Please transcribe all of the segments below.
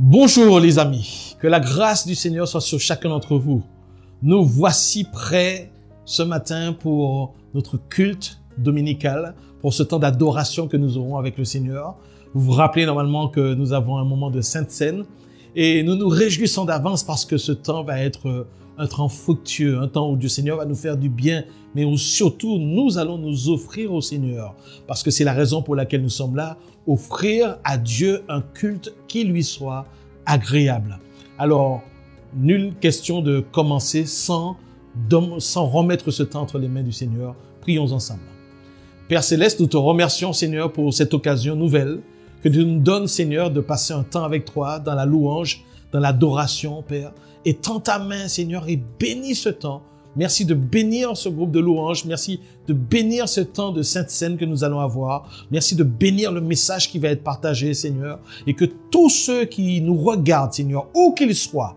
Bonjour les amis, que la grâce du Seigneur soit sur chacun d'entre vous. Nous voici prêts ce matin pour notre culte dominical, pour ce temps d'adoration que nous aurons avec le Seigneur. Vous vous rappelez normalement que nous avons un moment de Sainte Seine et nous nous réjouissons d'avance parce que ce temps va être un temps fructueux, un temps où le Seigneur va nous faire du bien, mais où surtout nous allons nous offrir au Seigneur, parce que c'est la raison pour laquelle nous sommes là, offrir à Dieu un culte qui lui soit agréable. Alors, nulle question de commencer sans remettre ce temps entre les mains du Seigneur. Prions ensemble. Père Céleste, nous te remercions, Seigneur, pour cette occasion nouvelle que tu nous donnes, Seigneur, de passer un temps avec toi dans la louange, dans l'adoration, Père. Et tends ta main, Seigneur, et bénis ce temps. Merci de bénir ce groupe de louanges. Merci de bénir ce temps de Sainte Seine que nous allons avoir. Merci de bénir le message qui va être partagé, Seigneur. Et que tous ceux qui nous regardent, Seigneur, où qu'ils soient,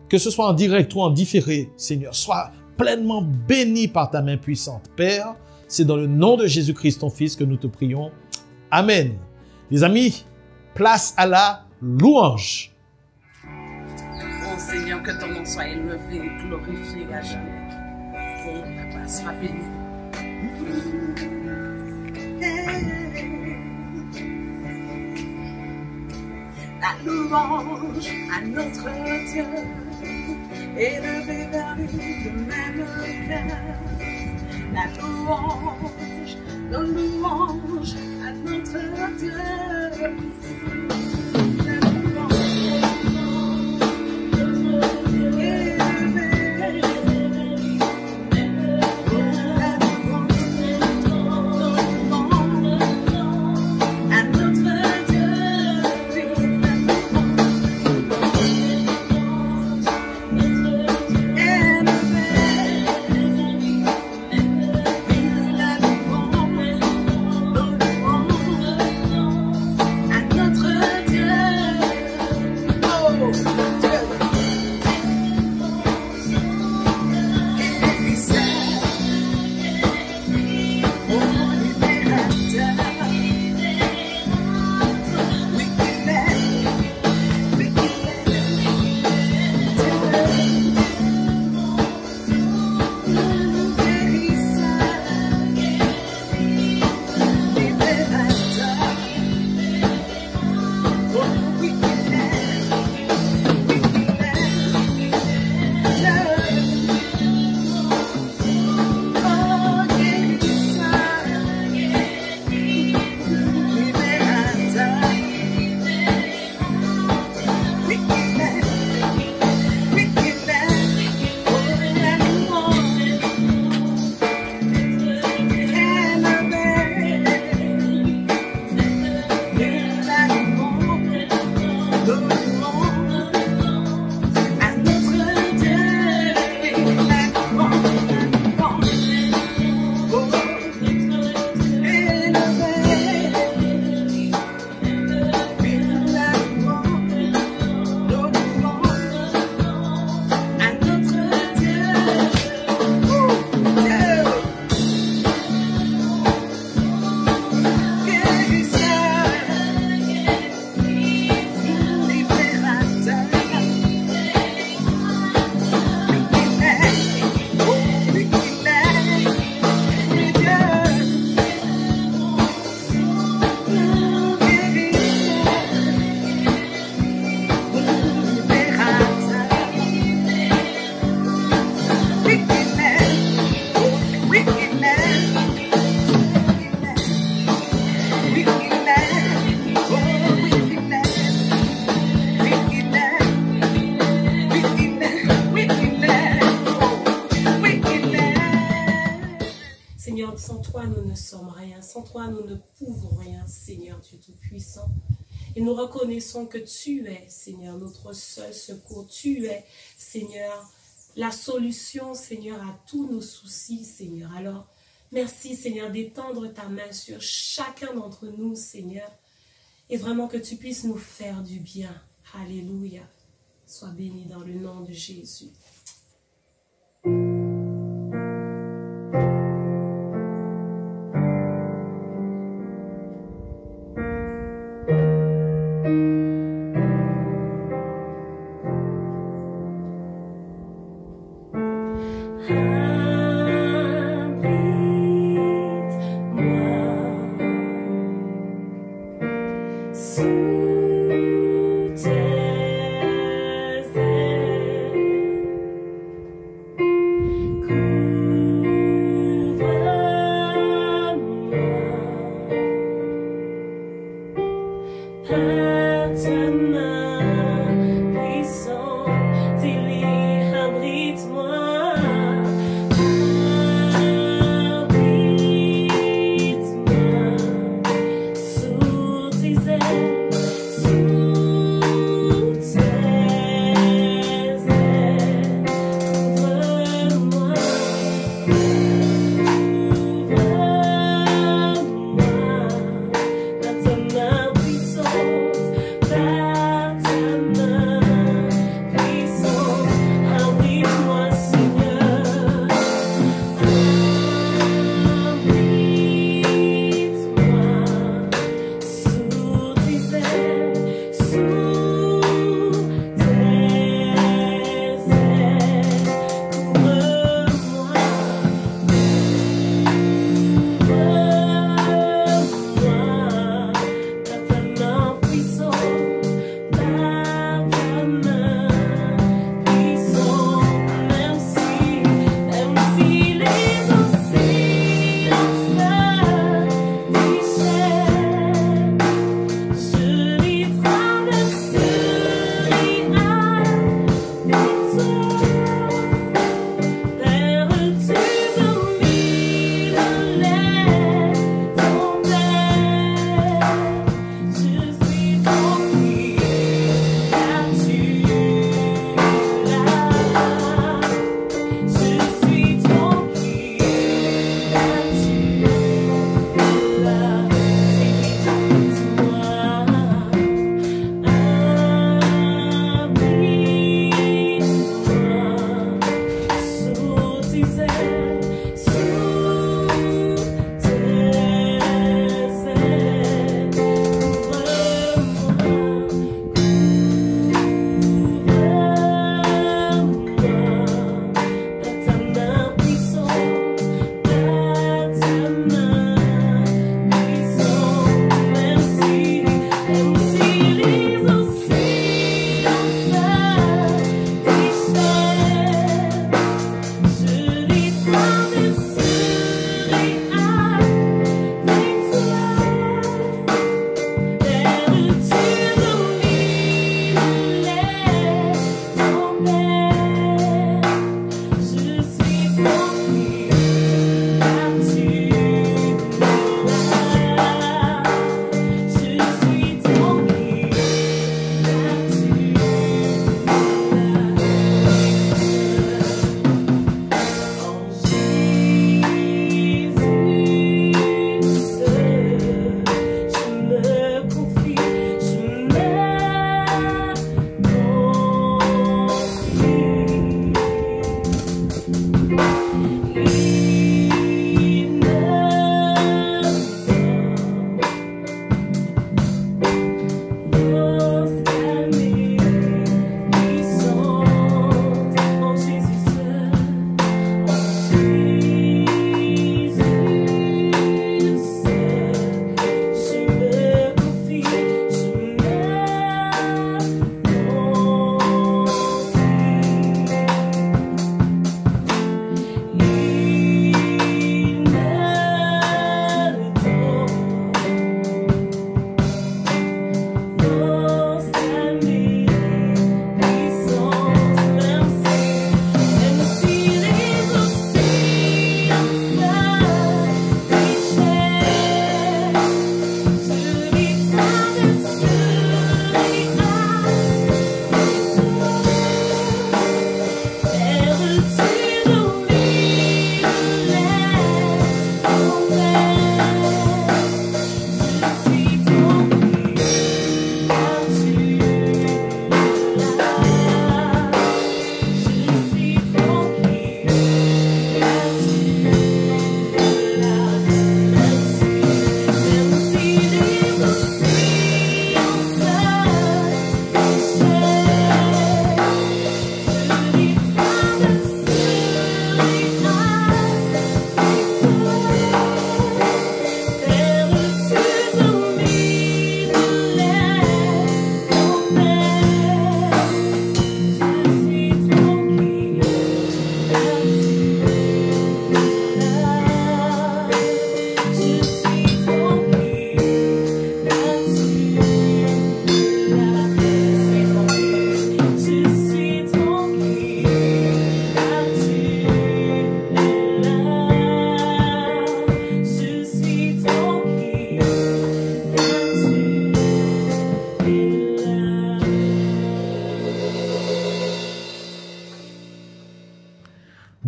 que ce soit en direct ou en différé, Seigneur, soient pleinement bénis par ta main puissante. Père, c'est dans le nom de Jésus-Christ, ton Fils, que nous te prions. Amen. Les amis, place à la louange. Oh Seigneur, que ton nom soit élevé et glorifié à jamais. Oh, Papa, sois béni. La louange à notre Dieu, élevé vers lui de même cœur. La louange à notre Dieu. Sans toi, nous ne sommes rien. Sans toi, nous ne pouvons rien, Seigneur Dieu Tout-Puissant. Et nous reconnaissons que tu es, Seigneur, notre seul secours. Tu es, Seigneur, la solution, Seigneur, à tous nos soucis, Seigneur. Alors, merci, Seigneur, d'étendre ta main sur chacun d'entre nous, Seigneur. Et vraiment que tu puisses nous faire du bien. Alléluia. Sois béni dans le nom de Jésus.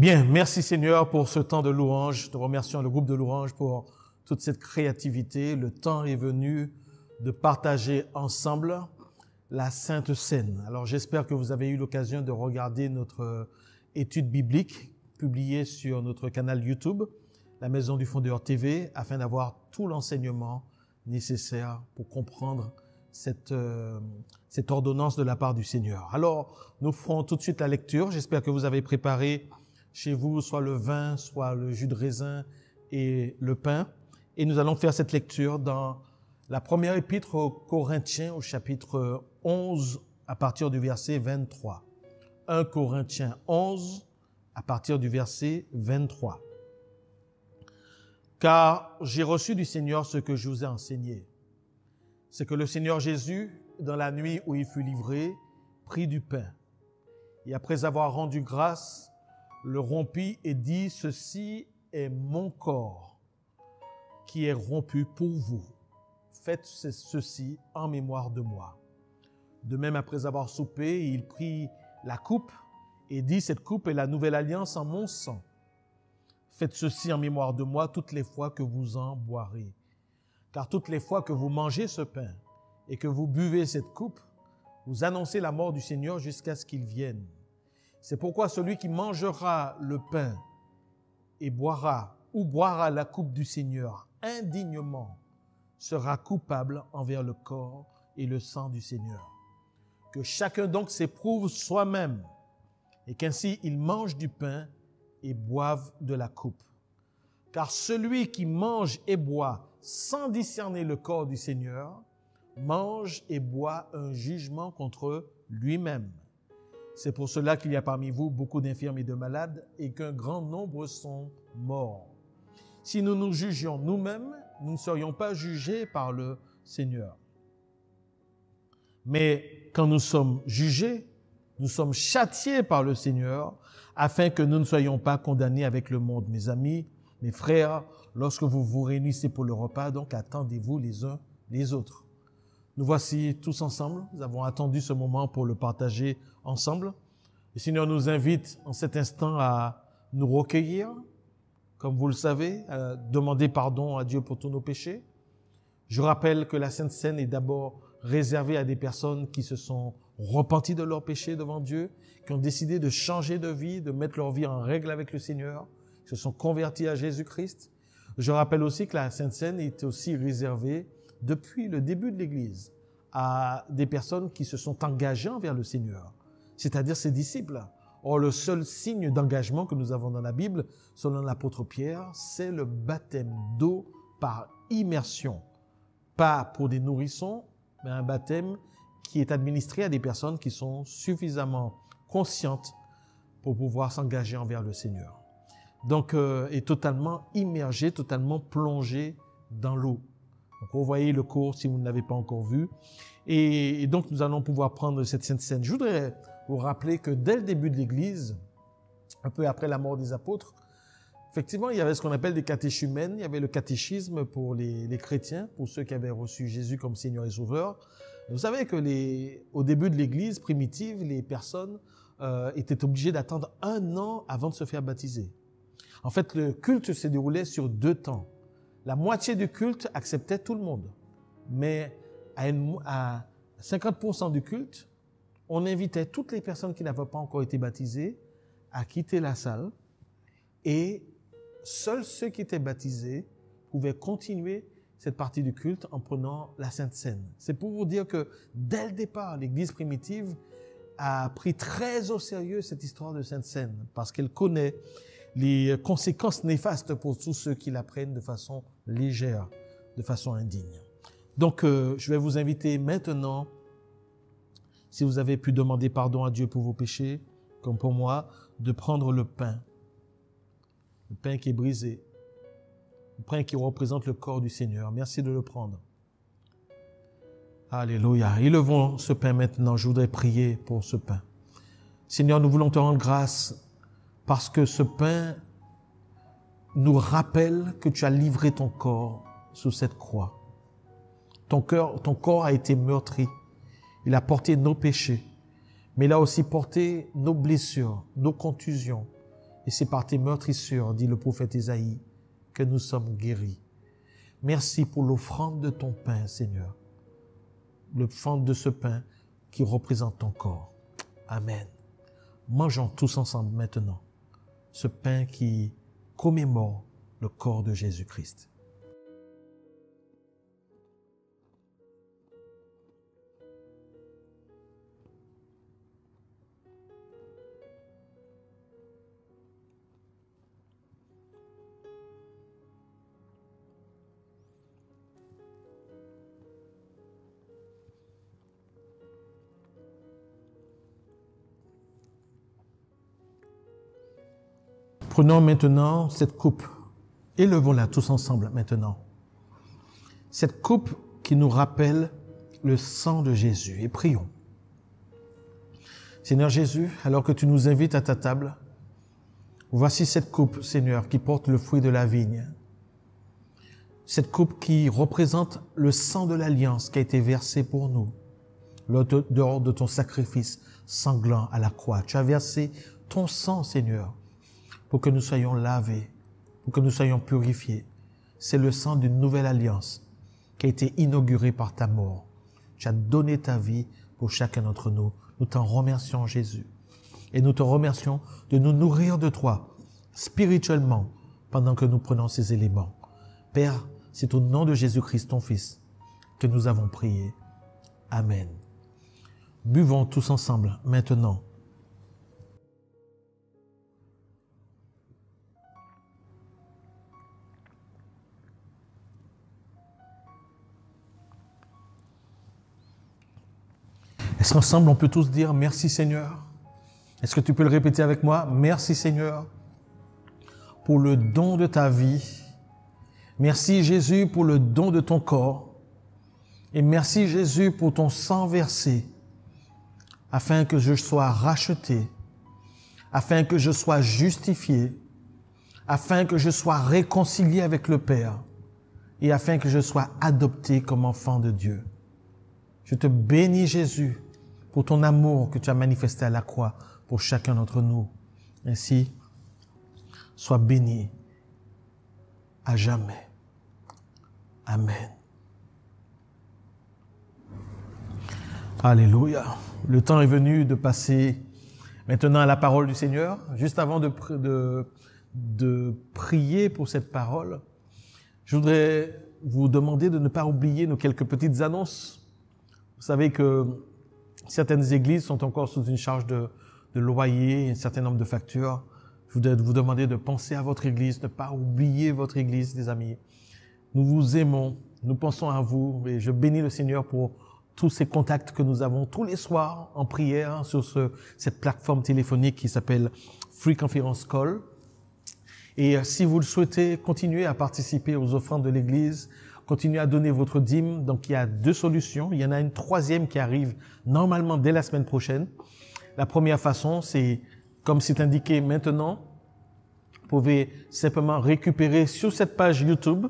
Bien, merci Seigneur pour ce temps de louange. Nous remercions le groupe de louange pour toute cette créativité. Le temps est venu de partager ensemble la Sainte Seine. Alors j'espère que vous avez eu l'occasion de regarder notre étude biblique publiée sur notre canal YouTube, la Maison du Fondeur TV, afin d'avoir tout l'enseignement nécessaire pour comprendre cette ordonnance de la part du Seigneur. Alors, nous ferons tout de suite la lecture. J'espère que vous avez préparé chez vous soit le vin, soit le jus de raisin et le pain. Et nous allons faire cette lecture dans la première épître aux Corinthiens, au chapitre 11, à partir du verset 23. 1 Corinthiens 11, à partir du verset 23. Car j'ai reçu du Seigneur ce que je vous ai enseigné. C'est que le Seigneur Jésus, dans la nuit où il fut livré, prit du pain. Et après avoir rendu grâce, le rompit et dit, « Ceci est mon corps qui est rompu pour vous. Faites ceci en mémoire de moi. » De même, après avoir soupé, il prit la coupe et dit, « Cette coupe est la nouvelle alliance en mon sang. Faites ceci en mémoire de moi toutes les fois que vous en boirez. Car toutes les fois que vous mangez ce pain et que vous buvez cette coupe, vous annoncez la mort du Seigneur jusqu'à ce qu'il vienne. C'est pourquoi celui qui mangera le pain et boira la coupe du Seigneur indignement sera coupable envers le corps et le sang du Seigneur. Que chacun donc s'éprouve soi-même et qu'ainsi il mange du pain et boive de la coupe. Car celui qui mange et boit sans discerner le corps du Seigneur mange et boit un jugement contre lui-même. C'est pour cela qu'il y a parmi vous beaucoup d'infirmes et de malades et qu'un grand nombre sont morts. Si nous nous jugions nous-mêmes, nous ne serions pas jugés par le Seigneur. Mais quand nous sommes jugés, nous sommes châtiés par le Seigneur afin que nous ne soyons pas condamnés avec le monde. Mes amis, mes frères, lorsque vous vous réunissez pour le repas, donc attendez-vous les uns les autres. Nous voici tous ensemble. Nous avons attendu ce moment pour le partager ensemble. Le Seigneur nous invite en cet instant à nous recueillir, comme vous le savez, à demander pardon à Dieu pour tous nos péchés. Je rappelle que la Sainte Seine est d'abord réservée à des personnes qui se sont repenties de leurs péchés devant Dieu, qui ont décidé de changer de vie, de mettre leur vie en règle avec le Seigneur, qui se sont convertis à Jésus-Christ. Je rappelle aussi que la Sainte Seine est aussi réservée depuis le début de l'Église, à des personnes qui se sont engagées envers le Seigneur, c'est-à-dire ses disciples. Or, le seul signe d'engagement que nous avons dans la Bible, selon l'apôtre Pierre, c'est le baptême d'eau par immersion. Pas pour des nourrissons, mais un baptême qui est administré à des personnes qui sont suffisamment conscientes pour pouvoir s'engager envers le Seigneur. Donc, est totalement immergé, totalement plongé dans l'eau. Donc, vous voyez le cours si vous ne l'avez pas encore vu. Et donc, nous allons pouvoir prendre cette Sainte Seine. Je voudrais vous rappeler que dès le début de l'Église, un peu après la mort des apôtres, effectivement, il y avait ce qu'on appelle des catéchumènes. Il y avait le catéchisme pour les chrétiens, pour ceux qui avaient reçu Jésus comme Seigneur et Sauveur. Vous savez que au début de l'Église primitive, les personnes étaient obligées d'attendre 1 an avant de se faire baptiser. En fait, le culte se déroulait sur 2 temps. La moitié du culte acceptait tout le monde. Mais à 50% du culte, on invitait toutes les personnes qui n'avaient pas encore été baptisées à quitter la salle et seuls ceux qui étaient baptisés pouvaient continuer cette partie du culte en prenant la Sainte Seine. C'est pour vous dire que dès le départ, l'Église primitive a pris très au sérieux cette histoire de Sainte Seine parce qu'elle connaît les conséquences néfastes pour tous ceux qui la prennent de façon légère, de façon indigne. Donc, je vais vous inviter maintenant, si vous avez pu demander pardon à Dieu pour vos péchés, comme pour moi, de prendre le pain qui est brisé, le pain qui représente le corps du Seigneur. Merci de le prendre. Alléluia. Élevons ce pain maintenant. Je voudrais prier pour ce pain. Seigneur, nous voulons te rendre grâce parce que ce pain nous rappelle que tu as livré ton corps sous cette croix. Ton corps a été meurtri. Il a porté nos péchés, mais il a aussi porté nos blessures, nos contusions Et c'est par tes meurtrissures, dit le prophète Isaïe, que nous sommes guéris. Merci pour l'offrande de ton pain, Seigneur. L'offrande de ce pain qui représente ton corps. Amen. Mangeons tous ensemble maintenant ce pain qui commémore le corps de Jésus-Christ. Prenons maintenant cette coupe, élevons-la tous ensemble maintenant. Cette coupe qui nous rappelle le sang de Jésus, et prions. Seigneur Jésus, alors que tu nous invites à ta table, voici cette coupe, Seigneur, qui porte le fruit de la vigne. Cette coupe qui représente le sang de l'alliance qui a été versé pour nous, lors de ton sacrifice sanglant à la croix. Tu as versé ton sang, Seigneur, pour que nous soyons lavés, pour que nous soyons purifiés. C'est le sang d'une nouvelle alliance qui a été inaugurée par ta mort. Tu as donné ta vie pour chacun d'entre nous. Nous t'en remercions, Jésus. Et nous te remercions de nous nourrir de toi, spirituellement, pendant que nous prenons ces éléments. Père, c'est au nom de Jésus-Christ, ton Fils, que nous avons prié. Amen. Buvons tous ensemble, maintenant. Est-ce qu'ensemble, on peut tous dire « Merci Seigneur ». Est-ce que tu peux le répéter avec moi? « Merci Seigneur pour le don de ta vie. Merci Jésus pour le don de ton corps. Et merci Jésus pour ton sang versé, afin que je sois racheté, afin que je sois justifié, afin que je sois réconcilié avec le Père et afin que je sois adopté comme enfant de Dieu. Je te bénis Jésus pour ton amour que tu as manifesté à la croix pour chacun d'entre nous. Ainsi, sois béni à jamais. Amen. Alléluia. Le temps est venu de passer maintenant à la parole du Seigneur. Juste avant de prier pour cette parole, je voudrais vous demander de ne pas oublier nos quelques petites annonces. Vous savez que certaines églises sont encore sous une charge de loyer, un certain nombre de factures. Je voudrais vous demander de penser à votre église, ne pas oublier votre église, les amis. Nous vous aimons, nous pensons à vous et je bénis le Seigneur pour tous ces contacts que nous avons tous les soirs en prière sur cette plateforme téléphonique qui s'appelle Free Conference Call. Et si vous le souhaitez, continuez à participer aux offrandes de l'église, continuez à donner votre dîme. Donc il y a deux solutions. Il y en a une troisième qui arrive normalement dès la semaine prochaine. La première façon, c'est comme c'est indiqué maintenant, vous pouvez simplement récupérer sur cette page YouTube,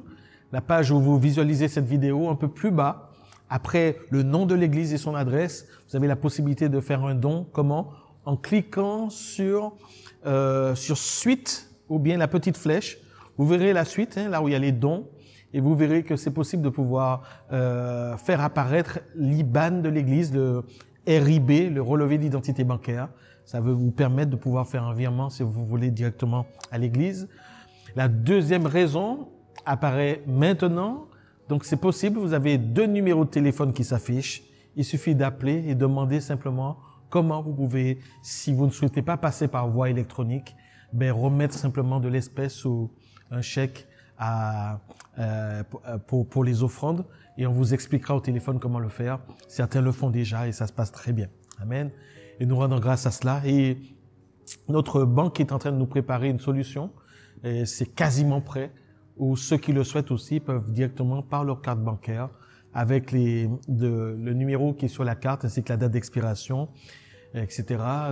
la page où vous visualisez cette vidéo un peu plus bas. Après le nom de l'église et son adresse, vous avez la possibilité de faire un don. Comment? En cliquant sur suite ou bien la petite flèche. Vous verrez la suite, là où il y a les dons, et vous verrez que c'est possible de pouvoir faire apparaître l'IBAN de l'église, le RIB, le relevé d'identité bancaire. Ça va vous permettre de pouvoir faire un virement si vous voulez directement à l'église. La deuxième raison apparaît maintenant. Donc c'est possible, vous avez deux numéros de téléphone qui s'affichent. Il suffit d'appeler et demander simplement comment vous pouvez, si vous ne souhaitez pas passer par voie électronique, remettre simplement de l'espèce ou un chèque pour les offrandes et on vous expliquera au téléphone comment le faire. Certains le font déjà et ça se passe très bien. Amen. Et nous rendons grâce à cela. Et notre banque est en train de nous préparer une solution. Et c'est quasiment prêt. Ou ceux qui le souhaitent aussi peuvent directement par leur carte bancaire avec le numéro qui est sur la carte ainsi que la date d'expiration, etc.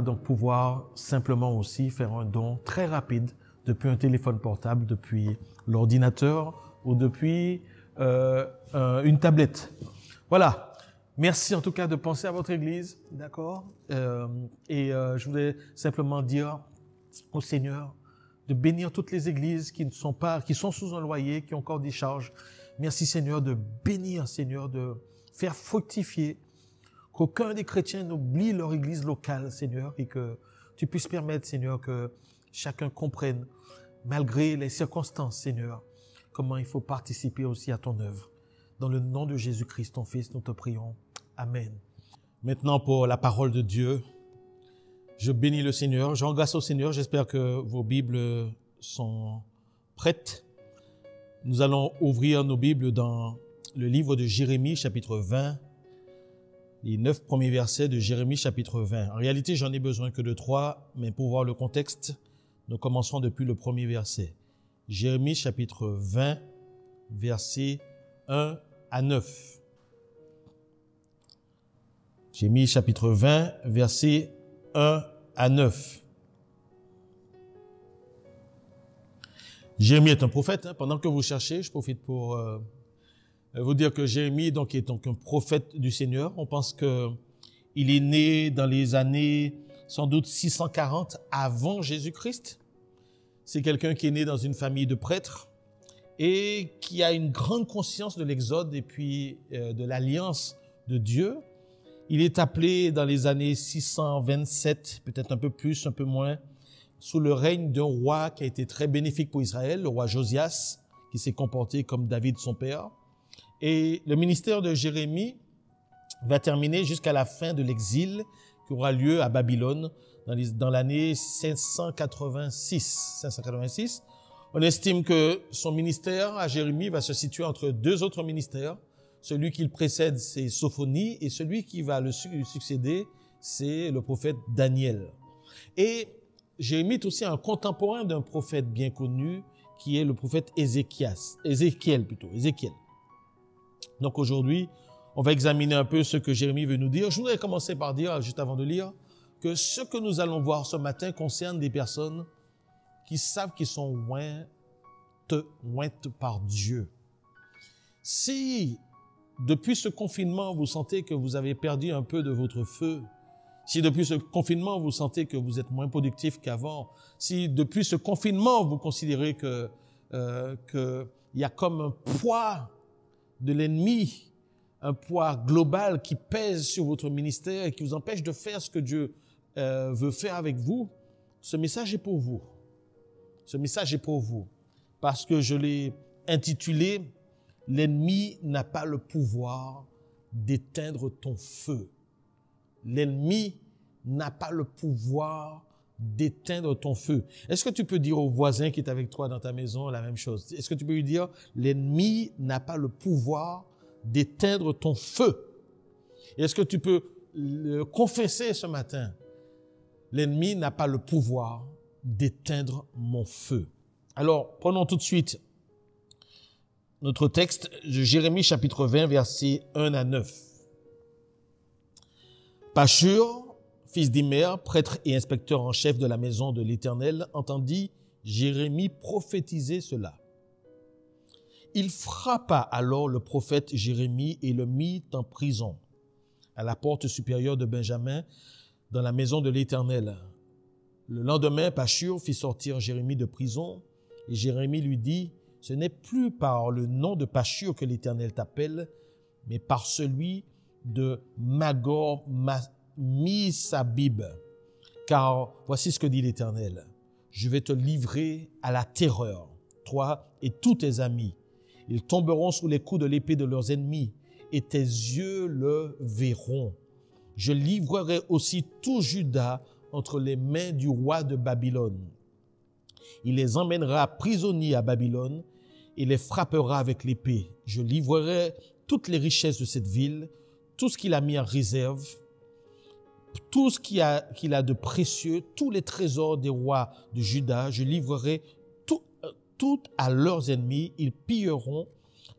Donc pouvoir simplement aussi faire un don très rapide depuis un téléphone portable, depuis l'ordinateur ou depuis une tablette. Voilà. Merci en tout cas de penser à votre église, d'accord? Je voulais simplement dire au Seigneur, de bénir toutes les églises qui sont sous un loyer, qui ont encore des charges. Merci Seigneur de bénir, Seigneur, de faire fructifier, qu'aucun des chrétiens n'oublie leur église locale, Seigneur, et que tu puisses permettre, Seigneur, que chacun comprenne, malgré les circonstances, Seigneur, comment il faut participer aussi à ton œuvre. Dans le nom de Jésus-Christ, ton Fils, nous te prions. Amen. Maintenant, pour la parole de Dieu, je bénis le Seigneur. Je rends grâce au Seigneur. J'espère que vos Bibles sont prêtes. Nous allons ouvrir nos Bibles dans le livre de Jérémie, chapitre 20, les 9 premiers versets de Jérémie, chapitre 20. En réalité, j'en ai besoin que de 3, mais pour voir le contexte, nous commencerons depuis le premier verset. Jérémie, chapitre 20, versets 1 à 9. Jérémie, chapitre 20, versets 1 à 9. Jérémie est un prophète. Pendant que vous cherchez, je profite pour vous dire que Jérémie est donc un prophète du Seigneur. On pense que il est né dans les années sans doute 640 avant Jésus-Christ. C'est quelqu'un qui est né dans une famille de prêtres et qui a une grande conscience de l'Exode et puis de l'alliance de Dieu. Il est appelé dans les années 627, peut-être un peu plus, un peu moins, sous le règne d'un roi qui a été très bénéfique pour Israël, le roi Josias, qui s'est comporté comme David son père. Et le ministère de Jérémie va terminer jusqu'à la fin de l'exil qui aura lieu à Babylone dans l'année 586. On estime que son ministère à Jérémie va se situer entre deux autres ministères. Celui qui le précède, c'est Sophonie, et celui qui va le succéder, c'est le prophète Daniel. Et Jérémie est aussi un contemporain d'un prophète bien connu, qui est le prophète Ézéchiel. Donc aujourd'hui, on va examiner un peu ce que Jérémie veut nous dire. Je voudrais commencer par dire, juste avant de lire, que ce que nous allons voir ce matin concerne des personnes qui savent qu'ils sont ointes par Dieu. Si depuis ce confinement, vous sentez que vous avez perdu un peu de votre feu, si depuis ce confinement, vous sentez que vous êtes moins productif qu'avant, si depuis ce confinement, vous considérez que y a comme un poids de l'ennemi, un poids global qui pèse sur votre ministère et qui vous empêche de faire ce que Dieu veut faire avec vous, ce message est pour vous. Ce message est pour vous parce que je l'ai intitulé « L'ennemi n'a pas le pouvoir d'éteindre ton feu ». L'ennemi n'a pas le pouvoir d'éteindre ton feu. Est-ce que tu peux dire au voisin qui est avec toi dans ta maison la même chose? Est-ce que tu peux lui dire « L'ennemi n'a pas le pouvoir d'éteindre ton feu ». Est-ce que tu peux le confesser ce matin? L'ennemi n'a pas le pouvoir d'éteindre mon feu. Alors, prenons tout de suite notre texte de Jérémie chapitre 20, versets 1 à 9. Pashur, fils d'Imer, prêtre et inspecteur en chef de la maison de l'Éternel, entendit Jérémie prophétiser cela. Il frappa alors le prophète Jérémie et le mit en prison, à la porte supérieure de Benjamin, dans la maison de l'Éternel. Le lendemain, Pashur fit sortir Jérémie de prison, et Jérémie lui dit, « Ce n'est plus par le nom de Pashur que l'Éternel t'appelle, mais par celui de Magor-Missabib. Car voici ce que dit l'Éternel. Je vais te livrer à la terreur, toi et tous tes amis. Ils tomberont sous les coups de l'épée de leurs ennemis, et tes yeux le verront. Je livrerai aussi tout Juda entre les mains du roi de Babylone. Il les emmènera prisonniers à Babylone et les frappera avec l'épée. Je livrerai toutes les richesses de cette ville, tout ce qu'il a mis en réserve, tout ce qu'il a de précieux, tous les trésors des rois de Juda. Je livrerai tout à leurs ennemis. Ils pilleront,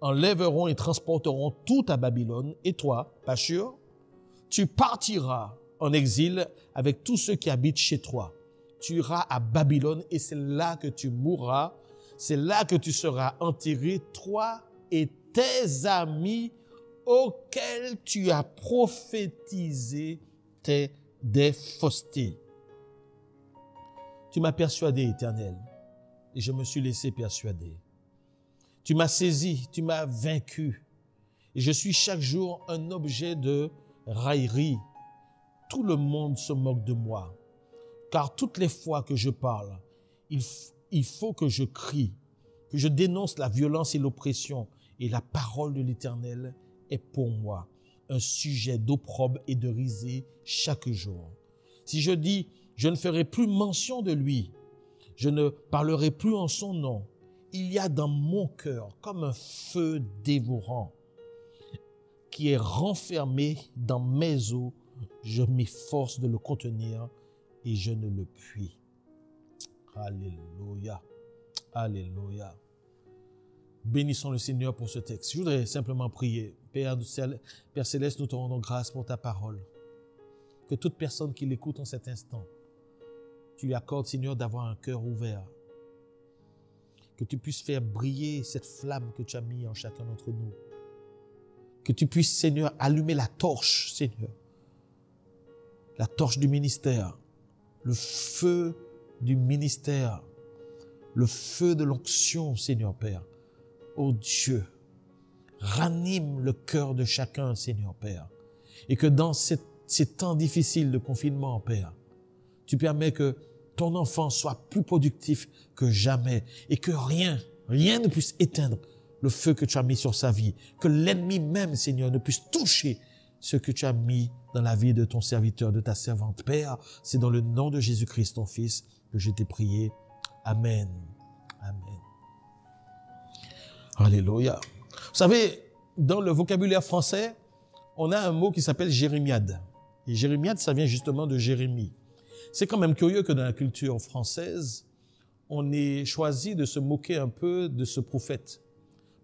enlèveront et transporteront tout à Babylone. Et toi, Pashur, tu partiras en exil avec tous ceux qui habitent chez toi. Tu iras à Babylone et c'est là que tu mourras. C'est là que tu seras enterré, toi et tes amis auxquels tu as prophétisé des faussetés. Tu m'as persuadé, Éternel, et je me suis laissé persuader. Tu m'as saisi, tu m'as vaincu et je suis chaque jour un objet de raillerie. Tout le monde se moque de moi, car toutes les fois que je parle, il faut que je crie, que je dénonce la violence et l'oppression, et la parole de l'Éternel est pour moi un sujet d'opprobre et de risée chaque jour. Si je dis, je ne ferai plus mention de lui, je ne parlerai plus en son nom, il y a dans mon cœur comme un feu dévorant qui est renfermé dans mes os. Je m'efforce de le contenir et je ne le puis. Alléluia. Alléluia. Bénissons le Seigneur pour ce texte. Je voudrais simplement prier. Père Céleste, nous te rendons grâce pour ta parole. Que toute personne qui l'écoute en cet instant, tu lui accordes, Seigneur, d'avoir un cœur ouvert. Que tu puisses faire briller cette flamme que tu as mis en chacun d'entre nous. Que tu puisses, Seigneur, allumer la torche, Seigneur. La torche du ministère. Le feu du ministère. Le feu de l'onction, Seigneur Père. Oh Dieu, ranime le cœur de chacun, Seigneur Père. Et que dans ces temps difficiles de confinement, Père, tu permets que ton enfant soit plus productif que jamais et que rien ne puisse éteindre le feu que tu as mis sur sa vie. Que l'ennemi même, Seigneur, ne puisse toucher ce que tu as mis dans la vie de ton serviteur, de ta servante. Père, c'est dans le nom de Jésus-Christ, ton Fils, que je t'ai prié. Amen. Amen. Alléluia. Vous savez, dans le vocabulaire français, on a un mot qui s'appelle jérémiade. Et jérémiade, ça vient justement de Jérémie. C'est quand même curieux que dans la culture française, on ait choisi de se moquer un peu de ce prophète.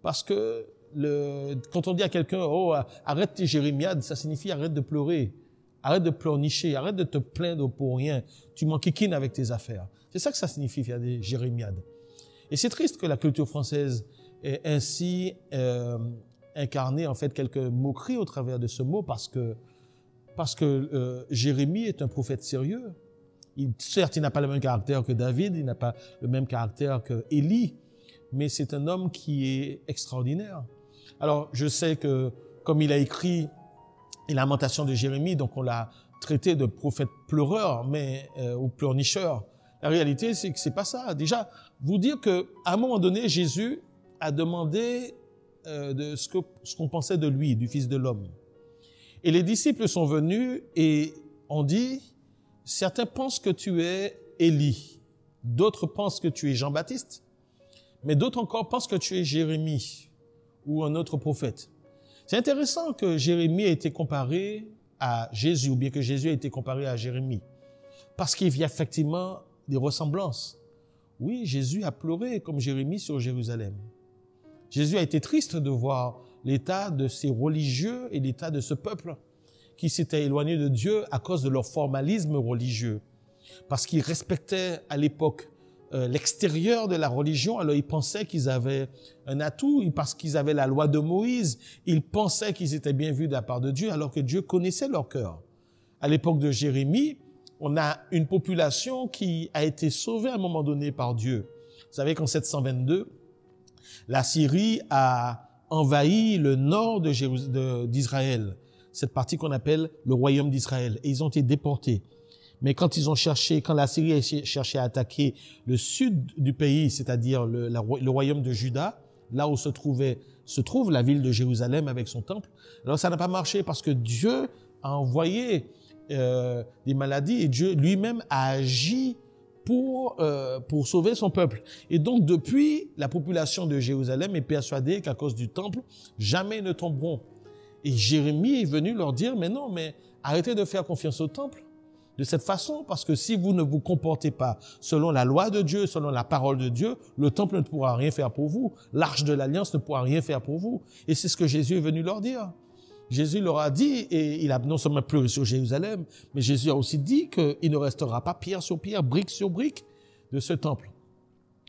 Parce que quand on dit à quelqu'un, oh, arrête tes jérémiades, ça signifie arrête de pleurer, arrête de pleurnicher, arrête de te plaindre pour rien, tu m'enquiquines avec tes affaires. C'est ça que ça signifie faire des jérémiades. Et c'est triste que la culture française ait ainsi incarné en fait quelques moqueries au travers de ce mot parce que Jérémie est un prophète sérieux. Certes, il n'a pas le même caractère que David, il n'a pas le même caractère que Élie, mais c'est un homme qui est extraordinaire. Alors, je sais que comme il a écrit les Lamentations de Jérémie, donc on l'a traité de prophète pleureur, ou pleurnicheur. La réalité, c'est que c'est pas ça. Déjà, vous dire que à un moment donné, Jésus a demandé de ce qu'on pensait de lui, du Fils de l'homme. Et les disciples sont venus et ont dit, certains pensent que tu es Élie, d'autres pensent que tu es Jean-Baptiste, mais d'autres encore pensent que tu es Jérémie ou un autre prophète. C'est intéressant que Jérémie ait été comparé à Jésus, ou bien que Jésus ait été comparé à Jérémie, parce qu'il y a effectivement des ressemblances. Oui, Jésus a pleuré comme Jérémie sur Jérusalem. Jésus a été triste de voir l'état de ces religieux et l'état de ce peuple qui s'était éloigné de Dieu à cause de leur formalisme religieux. Parce qu'ils respectaient à l'époque l'extérieur de la religion, alors ils pensaient qu'ils avaient un atout, parce qu'ils avaient la loi de Moïse, ils pensaient qu'ils étaient bien vus de la part de Dieu, alors que Dieu connaissait leur cœur. À l'époque de Jérémie, on a une population qui a été sauvée à un moment donné par Dieu. Vous savez qu'en 722, la Syrie a envahi le nord d'Israël, cette partie qu'on appelle le royaume d'Israël, et ils ont été déportés. Mais quand la Syrie a cherché à attaquer le sud du pays, c'est-à-dire le royaume de Juda, là où se trouve la ville de Jérusalem avec son temple, alors ça n'a pas marché parce que Dieu a envoyé des maladies et Dieu lui-même a agi pour sauver son peuple. Et donc depuis, la population de Jérusalem est persuadée qu'à cause du temple, jamais ils ne tomberont. Et Jérémie est venu leur dire, mais non, mais arrêtez de faire confiance au temple de cette façon, parce que si vous ne vous comportez pas selon la loi de Dieu, selon la parole de Dieu, le temple ne pourra rien faire pour vous. L'arche de l'Alliance ne pourra rien faire pour vous. Et c'est ce que Jésus est venu leur dire. Jésus leur a dit, et il a non seulement pleuré sur Jérusalem, mais Jésus a aussi dit qu'il ne restera pas pierre sur pierre, brique sur brique de ce temple.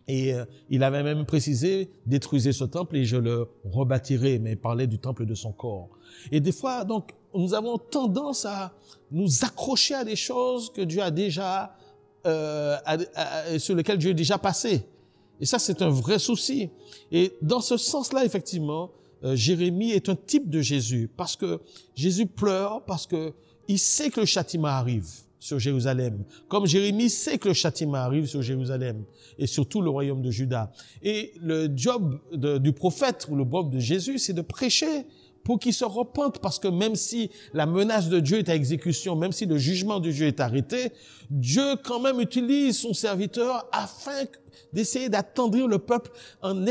Et il avait même précisé, détruisez ce temple et je le rebâtirai, mais il parlait du temple de son corps. Et des fois, donc, nous avons tendance à nous accrocher à des choses que Dieu a déjà, sur lesquelles Dieu est déjà passé. Et ça, c'est un vrai souci. Et dans ce sens-là, effectivement, Jérémie est un type de Jésus, parce que Jésus pleure, parce que il sait que le châtiment arrive sur Jérusalem, comme Jérémie sait que le châtiment arrive sur Jérusalem et sur tout le royaume de Juda. Et le job du prophète ou le job de Jésus, c'est de prêcher pour qu'ils se repentent, parce que même si la menace de Dieu est à exécution, même si le jugement de Dieu est arrêté, Dieu quand même utilise son serviteur afin d'essayer d'attendrir le peuple en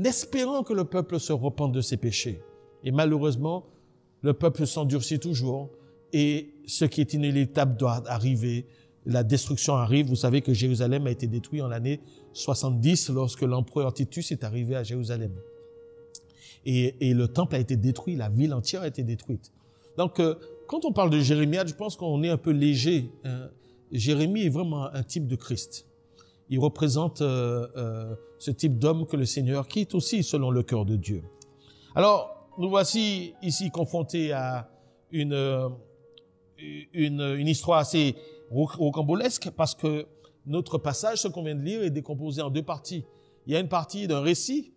espérant que le peuple se repente de ses péchés. Et malheureusement, le peuple s'endurcit toujours et ce qui est inéluctable doit arriver. La destruction arrive. Vous savez que Jérusalem a été détruit en l'année 70 lorsque l'empereur Titus est arrivé à Jérusalem. Et le temple a été détruit, la ville entière a été détruite. Donc, quand on parle de Jérémie, je pense qu'on est un peu léger. Jérémie est vraiment un type de Christ. Il représente ce type d'homme que le Seigneur quitte aussi selon le cœur de Dieu. Alors, nous voici ici confrontés à une histoire assez rocambolesque, parce que notre passage, ce qu'on vient de lire, est décomposé en deux parties. Il y a une partie d'un récit,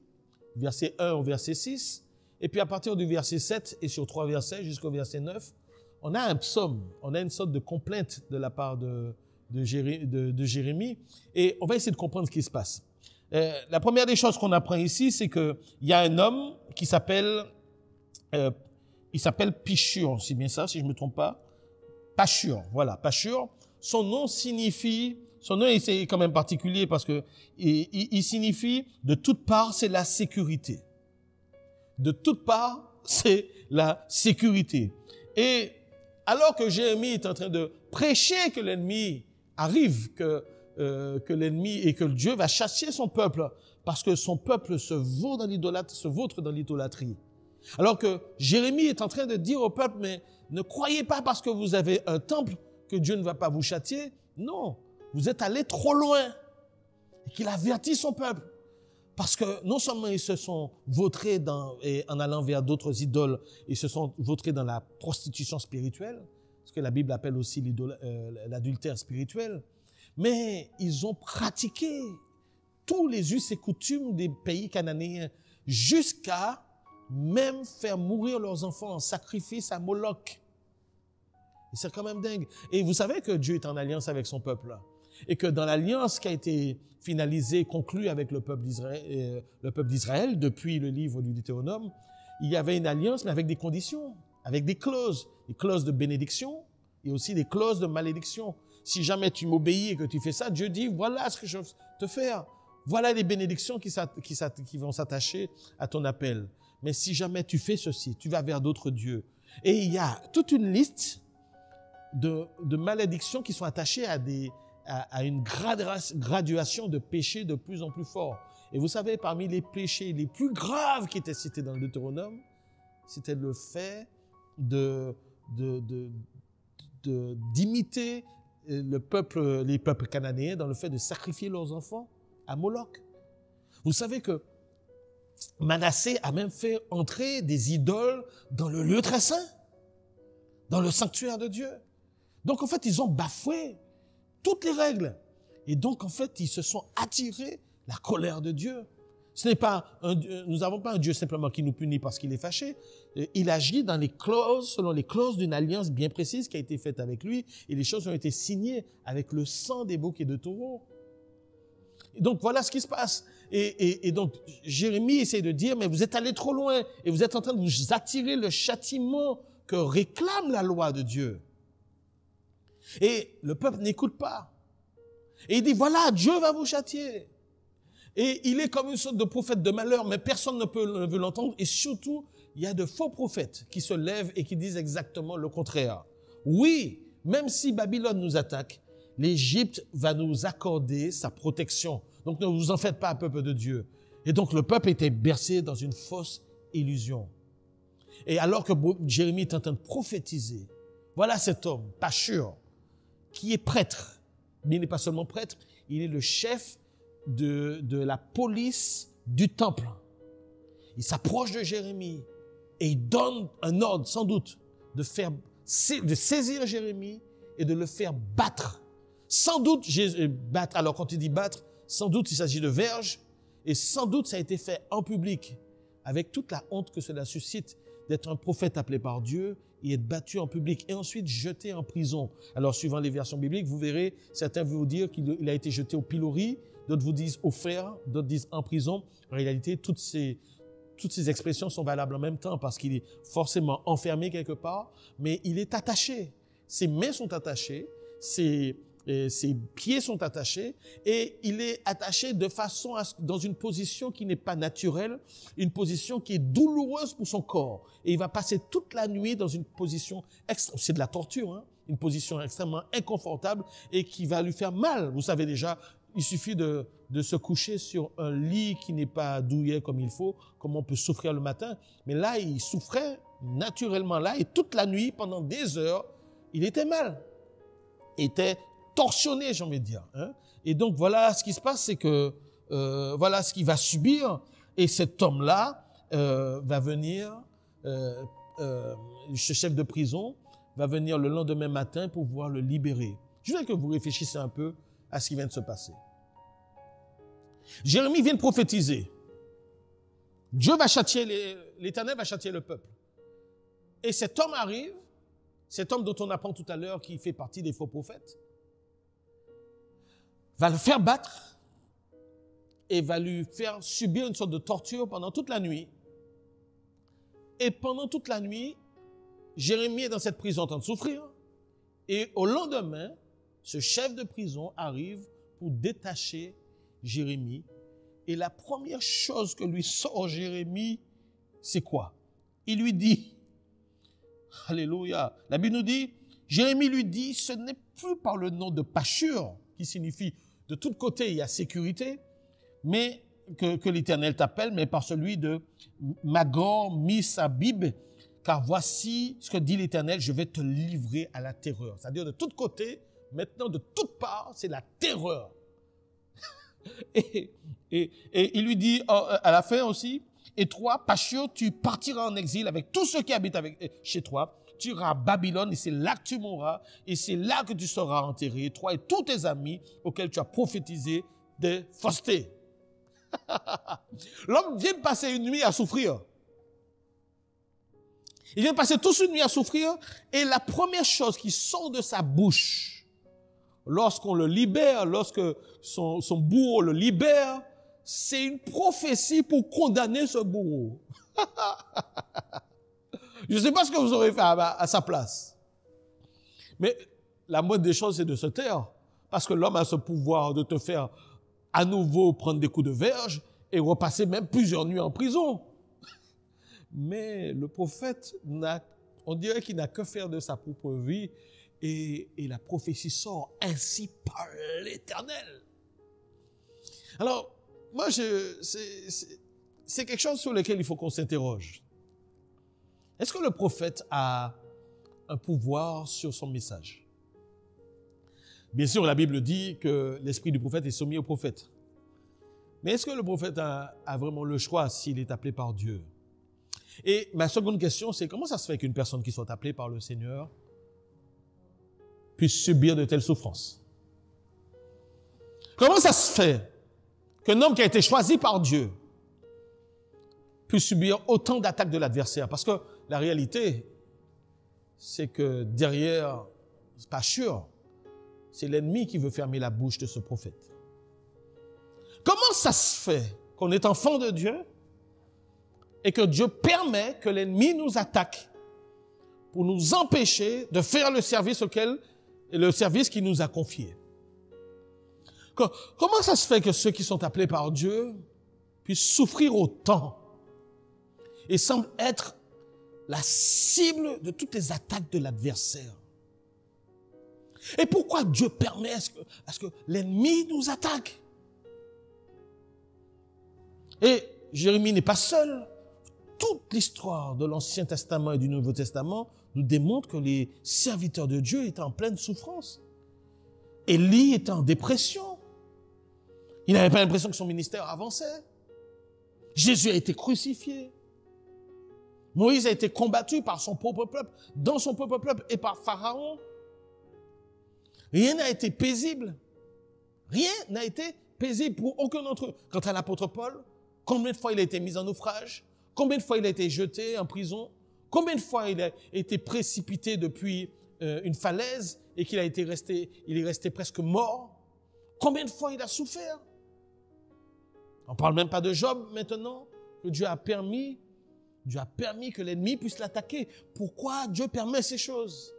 verset 1 au verset 6, et puis à partir du verset 7 et sur 3 versets jusqu'au verset 9, on a un psaume, on a une sorte de complainte de la part de Jérémie, et on va essayer de comprendre ce qui se passe. La première des choses qu'on apprend ici, c'est que il y a un homme qui s'appelle Pichur, c'est bien ça, si je me trompe pas. Pashur, voilà, Pashur. Son nom est quand même particulier parce que il signifie de toutes parts, c'est la sécurité. De toutes parts, c'est la sécurité. Et alors que Jérémie est en train de prêcher que l'ennemi arrive, que l'ennemi et que Dieu va chasser son peuple parce que son peuple se vautre dans l'idolâtrie. Alors que Jérémie est en train de dire au peuple, mais ne croyez pas parce que vous avez un temple que Dieu ne va pas vous châtier. Non, vous êtes allé trop loin. Et qu'il avertit son peuple. Parce que non seulement ils se sont vautrés en allant vers d'autres idoles, ils se sont vautrés dans la prostitution spirituelle, ce que la Bible appelle aussi l'adultère spirituel, mais ils ont pratiqué tous les us et coutumes des pays cananéens jusqu'à même faire mourir leurs enfants en sacrifice à Moloch. Et c'est quand même dingue. Et vous savez que Dieu est en alliance avec son peuple là. Et que dans l'alliance qui a été finalisée, conclue avec le peuple d'Israël depuis le livre du Deutéronome, il y avait une alliance mais avec des conditions, avec des clauses de bénédiction et aussi des clauses de malédiction. Si jamais tu m'obéis et que tu fais ça, Dieu dit, voilà ce que je vais te faire. Voilà les bénédictions qui vont s'attacher à ton appel. Mais si jamais tu fais ceci, tu vas vers d'autres dieux. Et il y a toute une liste de malédictions qui sont attachées à une graduation de péchés de plus en plus forts. Et vous savez, parmi les péchés les plus graves qui étaient cités dans le Deutéronome, c'était le fait d'imiter les peuples cananéens dans le fait de sacrifier leurs enfants à Moloch. Vous savez que Manassé a même fait entrer des idoles dans le lieu très saint, dans le sanctuaire de Dieu. Donc en fait, ils ont bafoué toutes les règles. Et donc en fait, ils se sont attirés la colère de Dieu. Nous n'avons pas un Dieu simplement qui nous punit parce qu'il est fâché. Il agit dans selon les clauses d'une alliance bien précise qui a été faite avec lui, et les choses ont été signées avec le sang des boucs et de taureaux. Et donc voilà ce qui se passe. Et donc Jérémie essaie de dire, mais vous êtes allés trop loin et vous êtes en train de vous attirer le châtiment que réclame la loi de Dieu. Et le peuple n'écoute pas. Et il dit, voilà, Dieu va vous châtier. Et il est comme une sorte de prophète de malheur, mais personne ne veut l'entendre. Et surtout, il y a de faux prophètes qui se lèvent et qui disent exactement le contraire. Oui, même si Babylone nous attaque, l'Égypte va nous accorder sa protection. Donc ne vous en faites pas, peuple de Dieu. Et donc le peuple était bercé dans une fausse illusion. Et alors que Jérémie est en train de prophétiser, voilà cet homme, Pashur, qui est prêtre. Mais il n'est pas seulement prêtre, il est le chef de la police du temple. Il s'approche de Jérémie et il donne un ordre, sans doute, de saisir Jérémie et de le faire battre. Sans doute, battre, alors quand il dit battre, sans doute il s'agit de verges, et sans doute ça a été fait en public, avec toute la honte que cela suscite d'être un prophète appelé par Dieu et être battu en public et ensuite jeté en prison. Alors, suivant les versions bibliques, vous verrez, certains vont vous dire qu'il a été jeté au pilori, d'autres vous disent au fer, d'autres disent en prison. En réalité, toutes ces expressions sont valables en même temps parce qu'il est forcément enfermé quelque part, mais il est attaché. Ses mains sont attachées, ses pieds sont attachés et il est attaché de façon dans une position qui n'est pas naturelle, une position qui est douloureuse pour son corps. Et il va passer toute la nuit dans une position, c'est de la torture, hein, une position extrêmement inconfortable et qui va lui faire mal. Vous savez déjà, il suffit de se coucher sur un lit qui n'est pas douillet comme il faut, comme on peut souffrir le matin. Mais là, il souffrait naturellement là et toute la nuit, pendant des heures, il était mal. Il était torsionné, j'ai envie de dire. Hein? Et donc, voilà ce qui se passe, c'est que voilà ce qu'il va subir. Et cet homme-là va venir, ce chef de prison, va venir le lendemain matin pour pouvoir le libérer. Je voudrais que vous réfléchissiez un peu à ce qui vient de se passer. Jérémie vient de prophétiser. Dieu va châtier, l'Éternel va châtier le peuple. Et cet homme arrive, cet homme dont on apprend tout à l'heure, qui fait partie des faux prophètes, va le faire battre et va lui faire subir une sorte de torture pendant toute la nuit. Et pendant toute la nuit, Jérémie est dans cette prison en train de souffrir. Et au lendemain, ce chef de prison arrive pour détacher Jérémie. Et la première chose que lui sort Jérémie, c'est quoi? Il lui dit, alléluia, la Bible nous dit, Jérémie lui dit, ce n'est plus par le nom de Pashur, qui signifie de tous côtés il y a sécurité, mais que l'Éternel t'appelle, mais par celui de Magor Misabib, car voici ce que dit l'Éternel, je vais te livrer à la terreur. C'est-à-dire de tous côtés, maintenant de toutes parts, c'est la terreur. Et il lui dit à la fin aussi, et toi, Pashur, tu partiras en exil avec tous ceux qui habitent chez toi, tu iras à Babylone et c'est là que tu mourras et c'est là que tu seras enterré, toi et tous tes amis auxquels tu as prophétisé de fausseté. L'homme vient de passer une nuit à souffrir. Il vient de passer toute une nuit à souffrir et la première chose qui sort de sa bouche lorsqu'on le libère, lorsque son bourreau le libère, c'est une prophétie pour condamner ce bourreau. Je ne sais pas ce que vous aurez fait à sa place. Mais la moindre des choses, c'est de se taire. Parce que l'homme a ce pouvoir de te faire à nouveau prendre des coups de verge et repasser même plusieurs nuits en prison. Mais le prophète, on dirait qu'il n'a que faire de sa propre vie et la prophétie sort ainsi par l'Éternel. Alors, moi, c'est quelque chose sur lequel il faut qu'on s'interroge. Est-ce que le prophète a un pouvoir sur son message? Bien sûr, la Bible dit que l'esprit du prophète est soumis au prophète. Mais est-ce que le prophète a vraiment le choix s'il est appelé par Dieu? Et ma seconde question, c'est comment ça se fait qu'une personne qui soit appelée par le Seigneur puisse subir de telles souffrances? Comment ça se fait qu'un homme qui a été choisi par Dieu puisse subir autant d'attaques de l'adversaire? Parce que la réalité, c'est que derrière, c'est pas sûr, c'est l'ennemi qui veut fermer la bouche de ce prophète. Comment ça se fait qu'on est enfant de Dieu et que Dieu permet que l'ennemi nous attaque pour nous empêcher de faire le service qu'il nous a confié? Comment ça se fait que ceux qui sont appelés par Dieu puissent souffrir autant et semblent être la cible de toutes les attaques de l'adversaire? Et pourquoi Dieu permet à ce que l'ennemi nous attaque? Et Jérémie n'est pas seul. Toute l'histoire de l'Ancien Testament et du Nouveau Testament nous démontre que les serviteurs de Dieu étaient en pleine souffrance. Élie était en dépression. Il n'avait pas l'impression que son ministère avançait. Jésus a été crucifié. Moïse a été combattu par son propre peuple, dans son propre peuple et par Pharaon. Rien n'a été paisible. Rien n'a été paisible pour aucun d'entre eux. Quant à l'apôtre Paul, combien de fois il a été mis en naufrage? Combien de fois il a été jeté en prison? Combien de fois il a été précipité depuis une falaise et il est resté presque mort? Combien de fois il a souffert? On ne parle même pas de Job maintenant, que Dieu a permis que l'ennemi puisse l'attaquer. Pourquoi Dieu permet ces choses?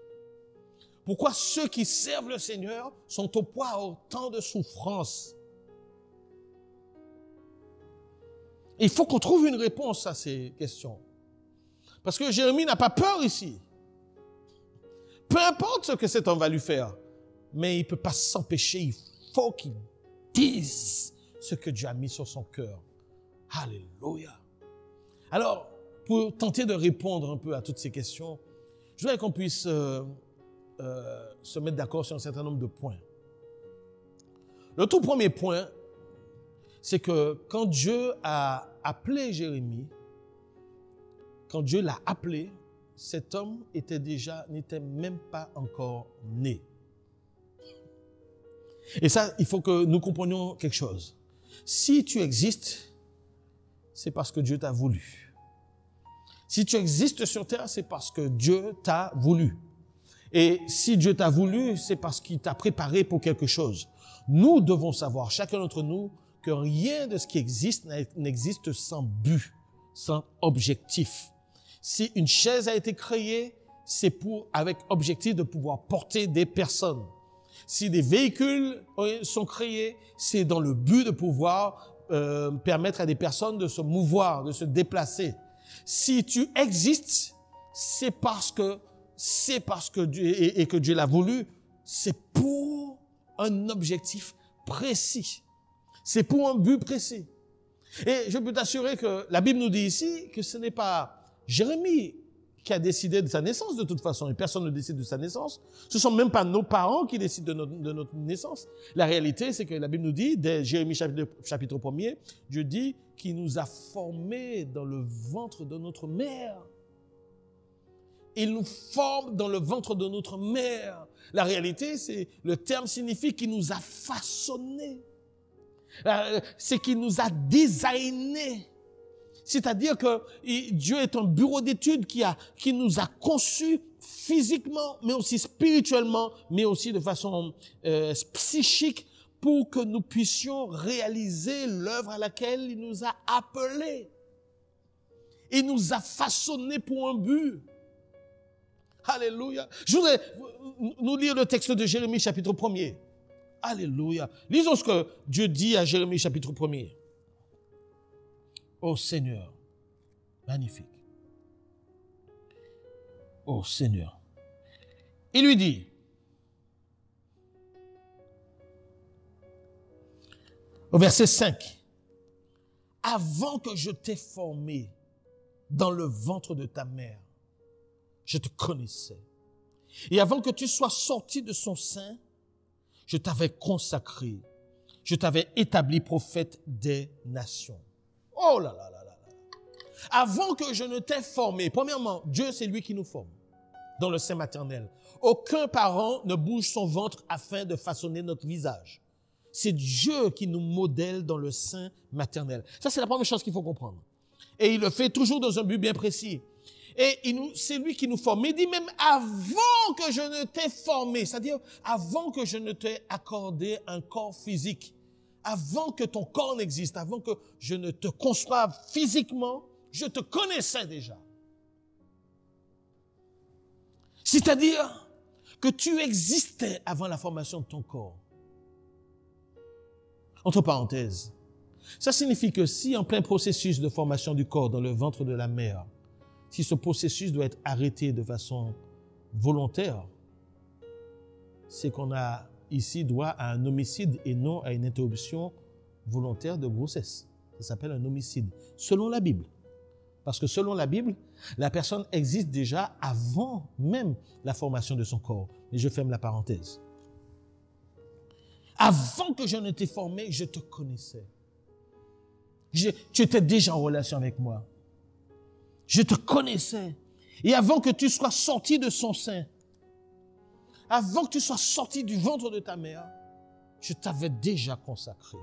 Pourquoi ceux qui servent le Seigneur sont au poids à autant de souffrances? Il faut qu'on trouve une réponse à ces questions. Parce que Jérémie n'a pas peur ici. Peu importe ce que cet homme va lui faire, mais il ne peut pas s'empêcher, il faut qu'il dise ce que Dieu a mis sur son cœur. Alléluia. Alors, pour tenter de répondre un peu à toutes ces questions, je voudrais qu'on puisse se mettre d'accord sur un certain nombre de points. Le tout premier point, c'est que quand Dieu a appelé Jérémie, quand Dieu l'a appelé, cet homme n'était même pas encore né. Et ça, il faut que nous comprenions quelque chose. Si tu existes, c'est parce que Dieu t'a voulu. Si tu existes sur terre, c'est parce que Dieu t'a voulu. Et si Dieu t'a voulu, c'est parce qu'il t'a préparé pour quelque chose. Nous devons savoir, chacun d'entre nous, que rien de ce qui existe n'existe sans but, sans objectif. Si une chaise a été créée, c'est avec objectif de pouvoir porter des personnes. Si des véhicules sont créés, c'est dans le but de pouvoir permettre à des personnes de se mouvoir, de se déplacer. Si tu existes, c'est parce que Dieu, et que Dieu l'a voulu, c'est pour un objectif précis. C'est pour un but précis. Et je peux t'assurer que la Bible nous dit ici que ce n'est pas Jérémie qui a décidé de sa naissance de toute façon, et personne ne décide de sa naissance. Ce sont même pas nos parents qui décident de notre naissance. La réalité, c'est que la Bible nous dit, dès Jérémie chapitre 1er, Dieu dit qu'il nous a formés dans le ventre de notre mère. Il nous forme dans le ventre de notre mère. La réalité, le terme signifie qu'il nous a façonnés. C'est qu'il nous a designés. C'est-à-dire que Dieu est un bureau d'études qui nous a conçus physiquement, mais aussi spirituellement, mais aussi de façon psychique, pour que nous puissions réaliser l'œuvre à laquelle il nous a appelés. Il nous a façonnés pour un but. Alléluia. Je voudrais nous lire le texte de Jérémie chapitre 1er. Alléluia. Lisons ce que Dieu dit à Jérémie chapitre 1er. Ô Seigneur, magnifique. Ô Seigneur. Il lui dit, au verset 5, avant que je t'ai formé dans le ventre de ta mère, je te connaissais. Et avant que tu sois sorti de son sein, je t'avais consacré. Je t'avais établi prophète des nations. Oh là là là là là. Avant que je ne t'ai formé, premièrement, Dieu, c'est lui qui nous forme dans le sein maternel. Aucun parent ne bouge son ventre afin de façonner notre visage. C'est Dieu qui nous modèle dans le sein maternel. Ça, c'est la première chose qu'il faut comprendre. Et il le fait toujours dans un but bien précis. Et c'est lui qui nous forme. Mais il dit même avant que je ne t'ai formé, c'est-à-dire avant que je ne t'ai accordé un corps physique, avant que ton corps n'existe, avant que je ne te conçoive physiquement, je te connaissais déjà. C'est-à-dire que tu existais avant la formation de ton corps. Entre parenthèses, ça signifie que si en plein processus de formation du corps dans le ventre de la mère, si ce processus doit être arrêté de façon volontaire, c'est qu'on a ici droit à un homicide et non à une interruption volontaire de grossesse. Ça s'appelle un homicide, selon la Bible. Parce que selon la Bible, la personne existe déjà avant même la formation de son corps. Et je ferme la parenthèse. Avant que je ne t'ai formé, je te connaissais. Tu étais déjà en relation avec moi. Je te connaissais. Et avant que tu sois sorti de son sein, avant que tu sois sorti du ventre de ta mère, je t'avais déjà consacré.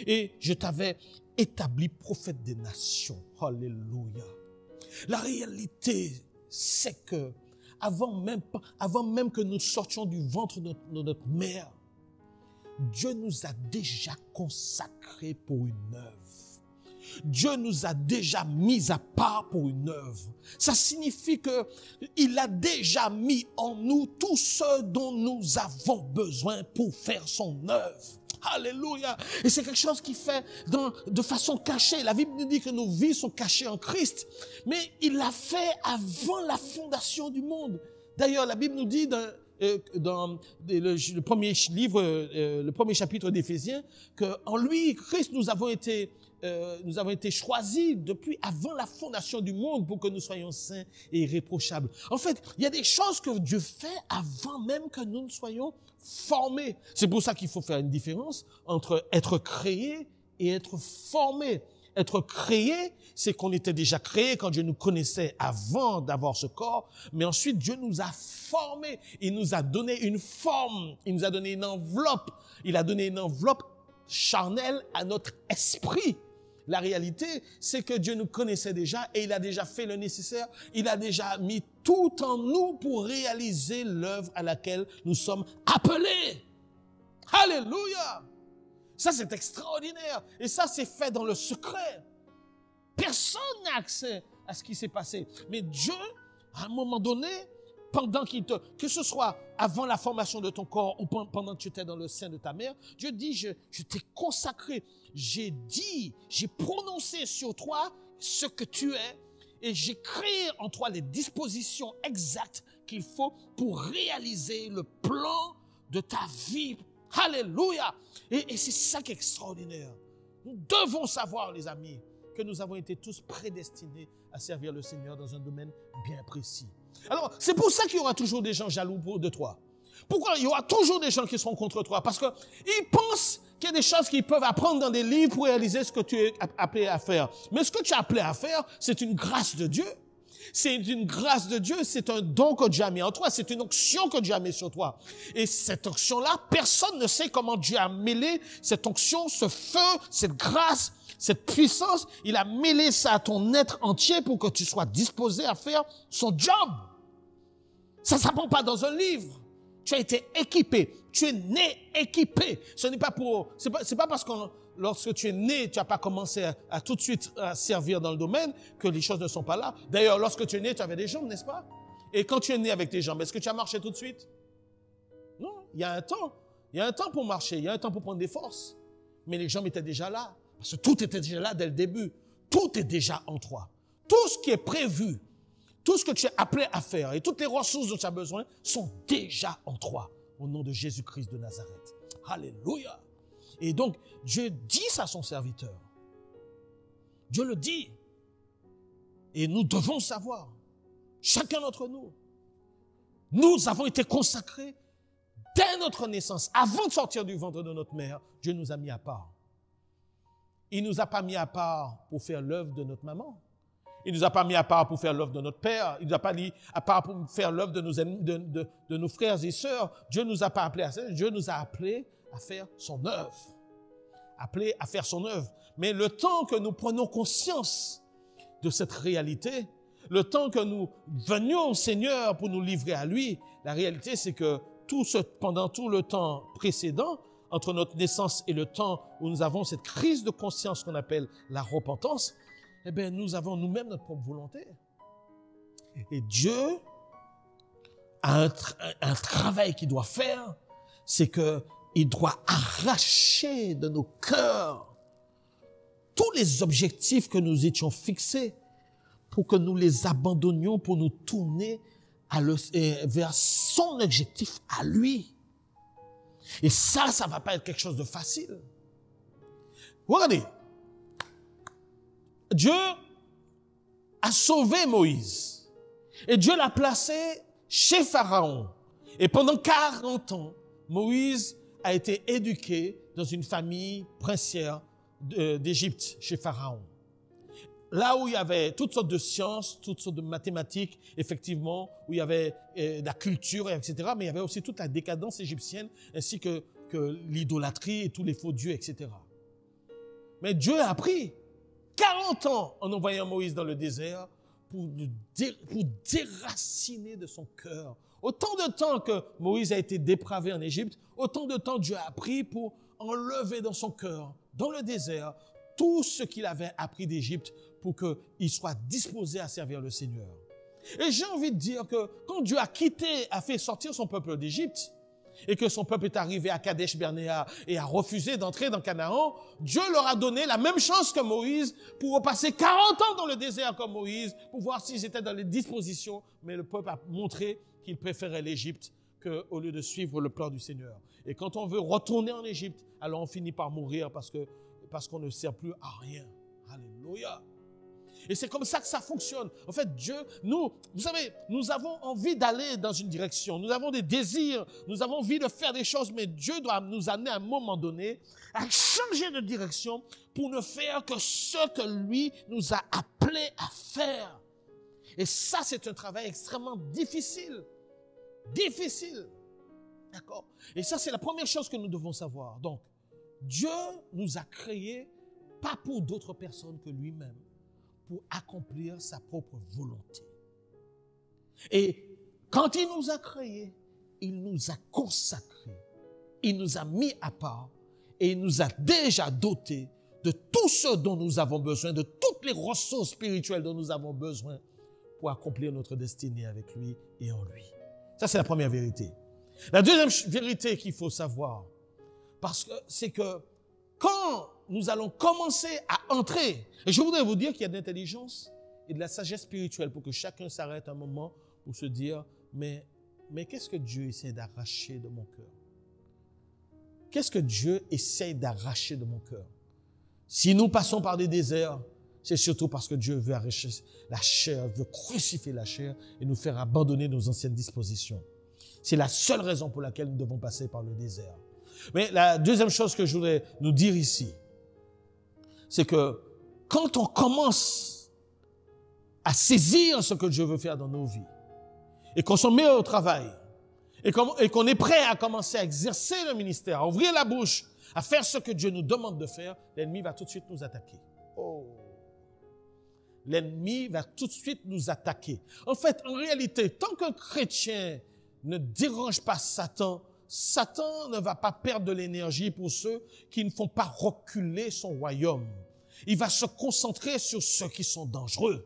et je t'avais établi prophète des nations. Alléluia. La réalité, c'est que avant même que nous sortions du ventre de notre mère, Dieu nous a déjà consacrés pour une œuvre. Dieu nous a déjà mis à part pour une œuvre. Ça signifie que il a déjà mis en nous tout ce dont nous avons besoin pour faire son œuvre. Alléluia. Et c'est quelque chose qu'il fait de façon cachée. La Bible nous dit que nos vies sont cachées en Christ. Mais il l'a fait avant la fondation du monde. D'ailleurs, la Bible nous dit dans le premier livre, le premier chapitre d'Éphésiens, que en lui, Christ, nous avons été choisis depuis avant la fondation du monde pour que nous soyons saints et irréprochables. En fait, il y a des choses que Dieu fait avant même que nous ne soyons formés. C'est pour ça qu'il faut faire une différence entre être créé et être formé. Être créé, c'est qu'on était déjà créé quand Dieu nous connaissait avant d'avoir ce corps, mais ensuite Dieu nous a formés. Il nous a donné une forme, il nous a donné une enveloppe. Il a donné une enveloppe charnelle à notre esprit. La réalité, c'est que Dieu nous connaissait déjà et il a déjà fait le nécessaire. Il a déjà mis tout en nous pour réaliser l'œuvre à laquelle nous sommes appelés. Alléluia! Ça, c'est extraordinaire. Et ça, c'est fait dans le secret. Personne n'a accès à ce qui s'est passé. Mais Dieu, à un moment donné, pendant que ce soit avant la formation de ton corps ou pendant que tu étais dans le sein de ta mère, Dieu dit, je t'ai consacré. J'ai prononcé sur toi ce que tu es et j'ai créé en toi les dispositions exactes qu'il faut pour réaliser le plan de ta vie. Alléluia! Et c'est ça qui est extraordinaire. Nous devons savoir, les amis, que nous avons été tous prédestinés à servir le Seigneur dans un domaine bien précis. Alors, c'est pour ça qu'il y aura toujours des gens jaloux de toi. Pourquoi il y aura toujours des gens qui seront contre toi? Parce que ils pensent qu'il y a des choses qu'ils peuvent apprendre dans des livres pour réaliser ce que tu es appelé à faire. Mais ce que tu es appelé à faire, c'est une grâce de Dieu. C'est une grâce de Dieu, c'est un don que Dieu a mis en toi, c'est une onction que Dieu a mis sur toi. Et cette onction-là, personne ne sait comment Dieu a mêlé cette onction, ce feu, cette grâce, cette puissance. Il a mêlé ça à ton être entier pour que tu sois disposé à faire son job. Ça ne s'apprend pas dans un livre. Tu as été équipé. Tu es né équipé. Ce n'est pas c'est pas parce que lorsque tu es né, tu n'as pas commencé à tout de suite à servir dans le domaine que les choses ne sont pas là. D'ailleurs, lorsque tu es né, tu avais des jambes, n'est-ce pas? Et quand tu es né avec tes jambes, est-ce que tu as marché tout de suite? Non. Il y a un temps. Il y a un temps pour marcher. Il y a un temps pour prendre des forces. Mais les jambes étaient déjà là. Parce que tout était déjà là dès le début. Tout est déjà en toi. Tout ce qui est prévu, tout ce que tu es appelé à faire et toutes les ressources dont tu as besoin sont déjà en toi. Au nom de Jésus-Christ de Nazareth. Alléluia. Et donc, Dieu dit ça à son serviteur. Dieu le dit. Et nous devons savoir, chacun d'entre nous, nous avons été consacrés dès notre naissance. Avant de sortir du ventre de notre mère, Dieu nous a mis à part. Il nous a pas mis à part pour faire l'œuvre de notre maman. Il nous a pas mis à part pour faire l'œuvre de notre père. Il nous a pas mis à part pour faire l'œuvre de nos amis, de nos frères et sœurs. Dieu nous a pas appelés à ça. Dieu nous a appelés à faire son œuvre. Appelés à faire son œuvre. Mais le temps que nous prenons conscience de cette réalité, le temps que nous venions au Seigneur pour nous livrer à lui, la réalité c'est que pendant tout le temps précédent, entre notre naissance et le temps où nous avons cette crise de conscience qu'on appelle la repentance, eh bien, nous avons nous-mêmes notre propre volonté. Et Dieu a un travail qu'il doit faire, c'est que il doit arracher de nos cœurs tous les objectifs que nous étions fixés pour que nous les abandonnions, pour nous tourner vers son objectif à lui. Et ça va pas être quelque chose de facile. Regardez. Dieu a sauvé Moïse. Et Dieu l'a placé chez Pharaon. Et pendant 40 ans, Moïse a été éduqué dans une famille princière d'Égypte, chez Pharaon. Là où il y avait toutes sortes de sciences, toutes sortes de mathématiques, effectivement, où il y avait la culture, etc. Mais il y avait aussi toute la décadence égyptienne, ainsi que l'idolâtrie et tous les faux dieux, etc. Mais Dieu a pris 40 ans en envoyant Moïse dans le désert pour déraciner de son cœur. Autant de temps que Moïse a été dépravé en Égypte, autant de temps Dieu a pris pour enlever dans son cœur, dans le désert, tout ce qu'il avait appris d'Égypte pour qu'il soit disposé à servir le Seigneur. Et j'ai envie de dire que quand Dieu a fait sortir son peuple d'Égypte, et que son peuple est arrivé à Kadesh Barnéa et a refusé d'entrer dans Canaan, Dieu leur a donné la même chance que Moïse pour repasser 40 ans dans le désert comme Moïse, pour voir s'ils étaient dans les dispositions, mais le peuple a montré qu'il préférait l'Égypte qu'au lieu de suivre le plan du Seigneur. Et quand on veut retourner en Égypte, alors on finit par mourir parce qu'on ne sert plus à rien. Alléluia. Et c'est comme ça que ça fonctionne. En fait, Dieu, vous savez, nous avons envie d'aller dans une direction. Nous avons des désirs. Nous avons envie de faire des choses. Mais Dieu doit nous amener à un moment donné à changer de direction pour ne faire que ce que lui nous a appelés à faire. Et ça, c'est un travail extrêmement difficile. Difficile. D'accord? Et ça, c'est la première chose que nous devons savoir. Donc, Dieu nous a créés pas pour d'autres personnes que lui-même, pour accomplir sa propre volonté. Et quand il nous a créés, il nous a consacrés, il nous a mis à part et il nous a déjà dotés de tout ce dont nous avons besoin, de toutes les ressources spirituelles dont nous avons besoin pour accomplir notre destinée avec lui et en lui. Ça, c'est la première vérité. La deuxième vérité qu'il faut savoir, c'est que quand nous allons commencer à entrer, et je voudrais vous dire qu'il y a de l'intelligence et de la sagesse spirituelle pour que chacun s'arrête un moment pour se dire, mais qu'est-ce que Dieu essaie d'arracher de mon cœur? Qu'est-ce que Dieu essaie d'arracher de mon cœur? Si nous passons par des déserts, c'est surtout parce que Dieu veut arracher la chair, veut crucifier la chair et nous faire abandonner nos anciennes dispositions. C'est la seule raison pour laquelle nous devons passer par le désert. Mais la deuxième chose que je voudrais nous dire ici, c'est que quand on commence à saisir ce que Dieu veut faire dans nos vies, et qu'on se met au travail, et qu'on est prêt à commencer à exercer le ministère, à ouvrir la bouche, à faire ce que Dieu nous demande de faire, l'ennemi va tout de suite nous attaquer. Oh! L'ennemi va tout de suite nous attaquer. En fait, en réalité, tant qu'un chrétien ne dérange pas Satan, Satan ne va pas perdre de l'énergie pour ceux qui ne font pas reculer son royaume. Il va se concentrer sur ceux qui sont dangereux,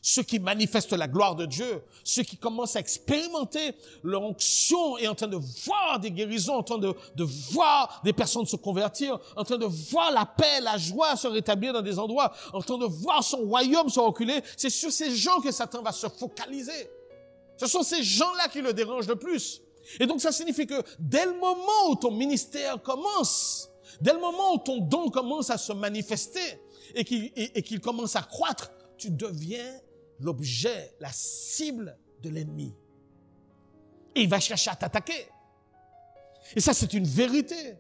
ceux qui manifestent la gloire de Dieu, ceux qui commencent à expérimenter leur onction et en train de voir des guérisons, en train de voir des personnes se convertir, en train de voir la paix, la joie se rétablir dans des endroits, en train de voir son royaume se reculer. C'est sur ces gens que Satan va se focaliser. Ce sont ces gens-là qui le dérangent le plus. Et donc, ça signifie que dès le moment où ton ministère commence, dès le moment où ton don commence à se manifester et qu'il commence à croître, tu deviens l'objet, la cible de l'ennemi. Et il va chercher à t'attaquer. Et ça, c'est une vérité.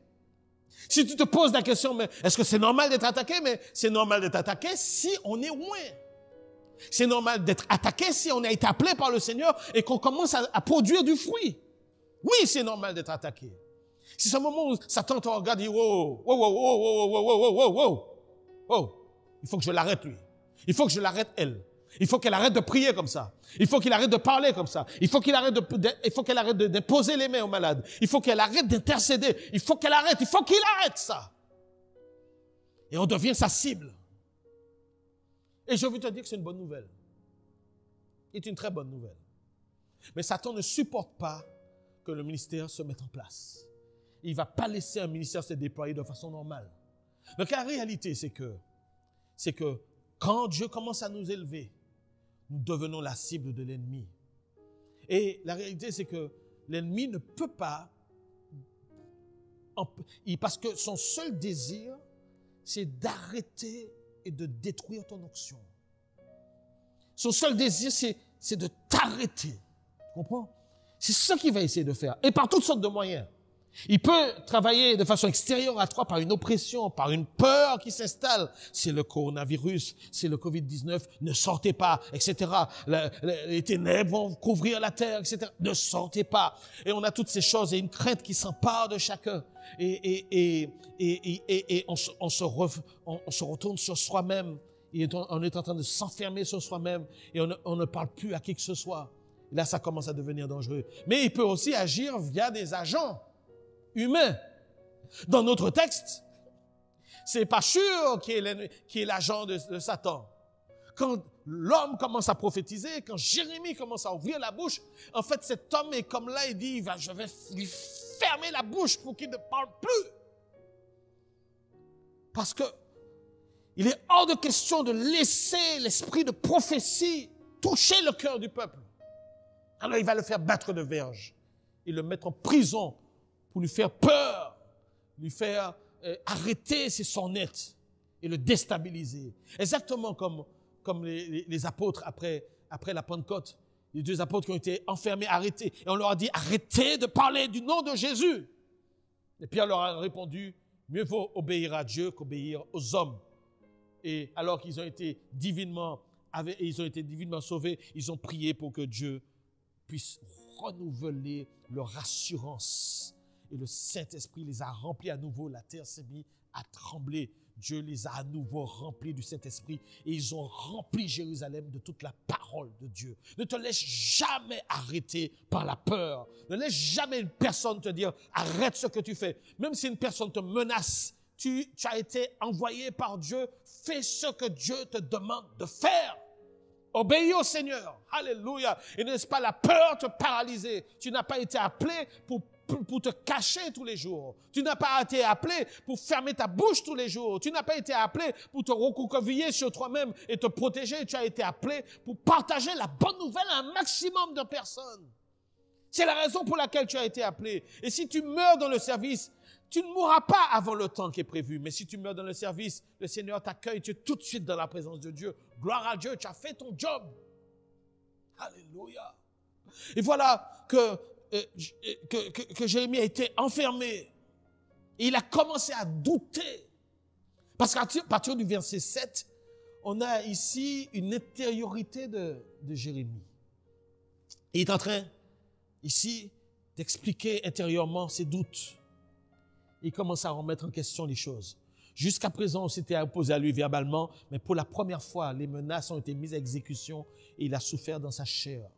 Si tu te poses la question, mais est-ce que c'est normal d'être attaqué? Mais c'est normal d'être attaqué si on est loin. C'est normal d'être attaqué si on a été appelé par le Seigneur et qu'on commence à produire du fruit. Oui, c'est normal d'être attaqué. Si c'est un moment où Satan te regarde et dit, wow, il faut que je l'arrête lui. Il faut que je l'arrête elle. Il faut qu'elle arrête de prier comme ça. Il faut qu'il arrête de parler comme ça. Il faut qu'elle arrête d'imposer les mains aux malades. Il faut qu'elle arrête d'intercéder. Il faut qu'il arrête ça. Et on devient sa cible. Et je veux te dire que c'est une bonne nouvelle. C'est une très bonne nouvelle. Mais Satan ne supporte pas que le ministère se mette en place. Il ne va pas laisser un ministère se déployer de façon normale. Donc la réalité, c'est que quand Dieu commence à nous élever, nous devenons la cible de l'ennemi. Et la réalité, c'est que l'ennemi ne peut pas, parce que son seul désir, c'est d'arrêter et de détruire ton onction. Son seul désir, c'est de t'arrêter. Tu comprends? C'est ça qu'il va essayer de faire. Et par toutes sortes de moyens. Il peut travailler de façon extérieure à toi par une oppression, par une peur qui s'installe. C'est le coronavirus, c'est le Covid-19, ne sortez pas, etc. Les ténèbres vont couvrir la terre, etc. Ne sortez pas. Et on a toutes ces choses et une crainte qui s'empare de chacun. Et on se retourne sur soi-même. Et on est en train de s'enfermer sur soi-même et on ne parle plus à qui que ce soit. Et là, ça commence à devenir dangereux. Mais il peut aussi agir via des agents humain. Dans notre texte, c'est pas sûr qui est l'agent de Satan. Quand l'homme commence à prophétiser, quand Jérémie commence à ouvrir la bouche, en fait, cet homme est comme là, il dit, je vais lui fermer la bouche pour qu'il ne parle plus. Parce que il est hors de question de laisser l'esprit de prophétie toucher le cœur du peuple. Alors il va le faire battre de verge et le mettre en prison pour lui faire peur, lui faire arrêter ses sonnettes et le déstabiliser. Exactement comme les apôtres après la Pentecôte. Les 2 apôtres qui ont été enfermés, arrêtés. Et on leur a dit, arrêtez de parler du nom de Jésus. Et Pierre leur a répondu, mieux vaut obéir à Dieu qu'obéir aux hommes. Et alors qu'ils ont été divinement sauvés, ils ont prié pour que Dieu puisse renouveler leur assurance. Et le Saint-Esprit les a remplis à nouveau. La terre s'est mise à trembler. Dieu les a à nouveau remplis du Saint-Esprit. Et ils ont rempli Jérusalem de toute la parole de Dieu. Ne te laisse jamais arrêter par la peur. Ne laisse jamais une personne te dire, arrête ce que tu fais. Même si une personne te menace, tu as été envoyé par Dieu. Fais ce que Dieu te demande de faire. Obéis au Seigneur. Alléluia. Et ne laisse pas la peur te paralyser. Tu n'as pas été appelé pour te cacher tous les jours. Tu n'as pas été appelé pour fermer ta bouche tous les jours. Tu n'as pas été appelé pour te recroqueviller sur toi-même et te protéger. Tu as été appelé pour partager la bonne nouvelle à un maximum de personnes. C'est la raison pour laquelle tu as été appelé. Et si tu meurs dans le service, tu ne mourras pas avant le temps qui est prévu. Mais si tu meurs dans le service, le Seigneur t'accueille, tu es tout de suite dans la présence de Dieu. Gloire à Dieu, tu as fait ton job. Alléluia. Et voilà que Jérémie a été enfermé. Et il a commencé à douter. Parce qu'à partir du verset 7, on a ici une intériorité de Jérémie. Il est en train, ici, d'expliquer intérieurement ses doutes. Il commence à remettre en question les choses. Jusqu'à présent, on s'était opposé à lui verbalement, mais pour la première fois, les menaces ont été mises à exécution et il a souffert dans sa chair.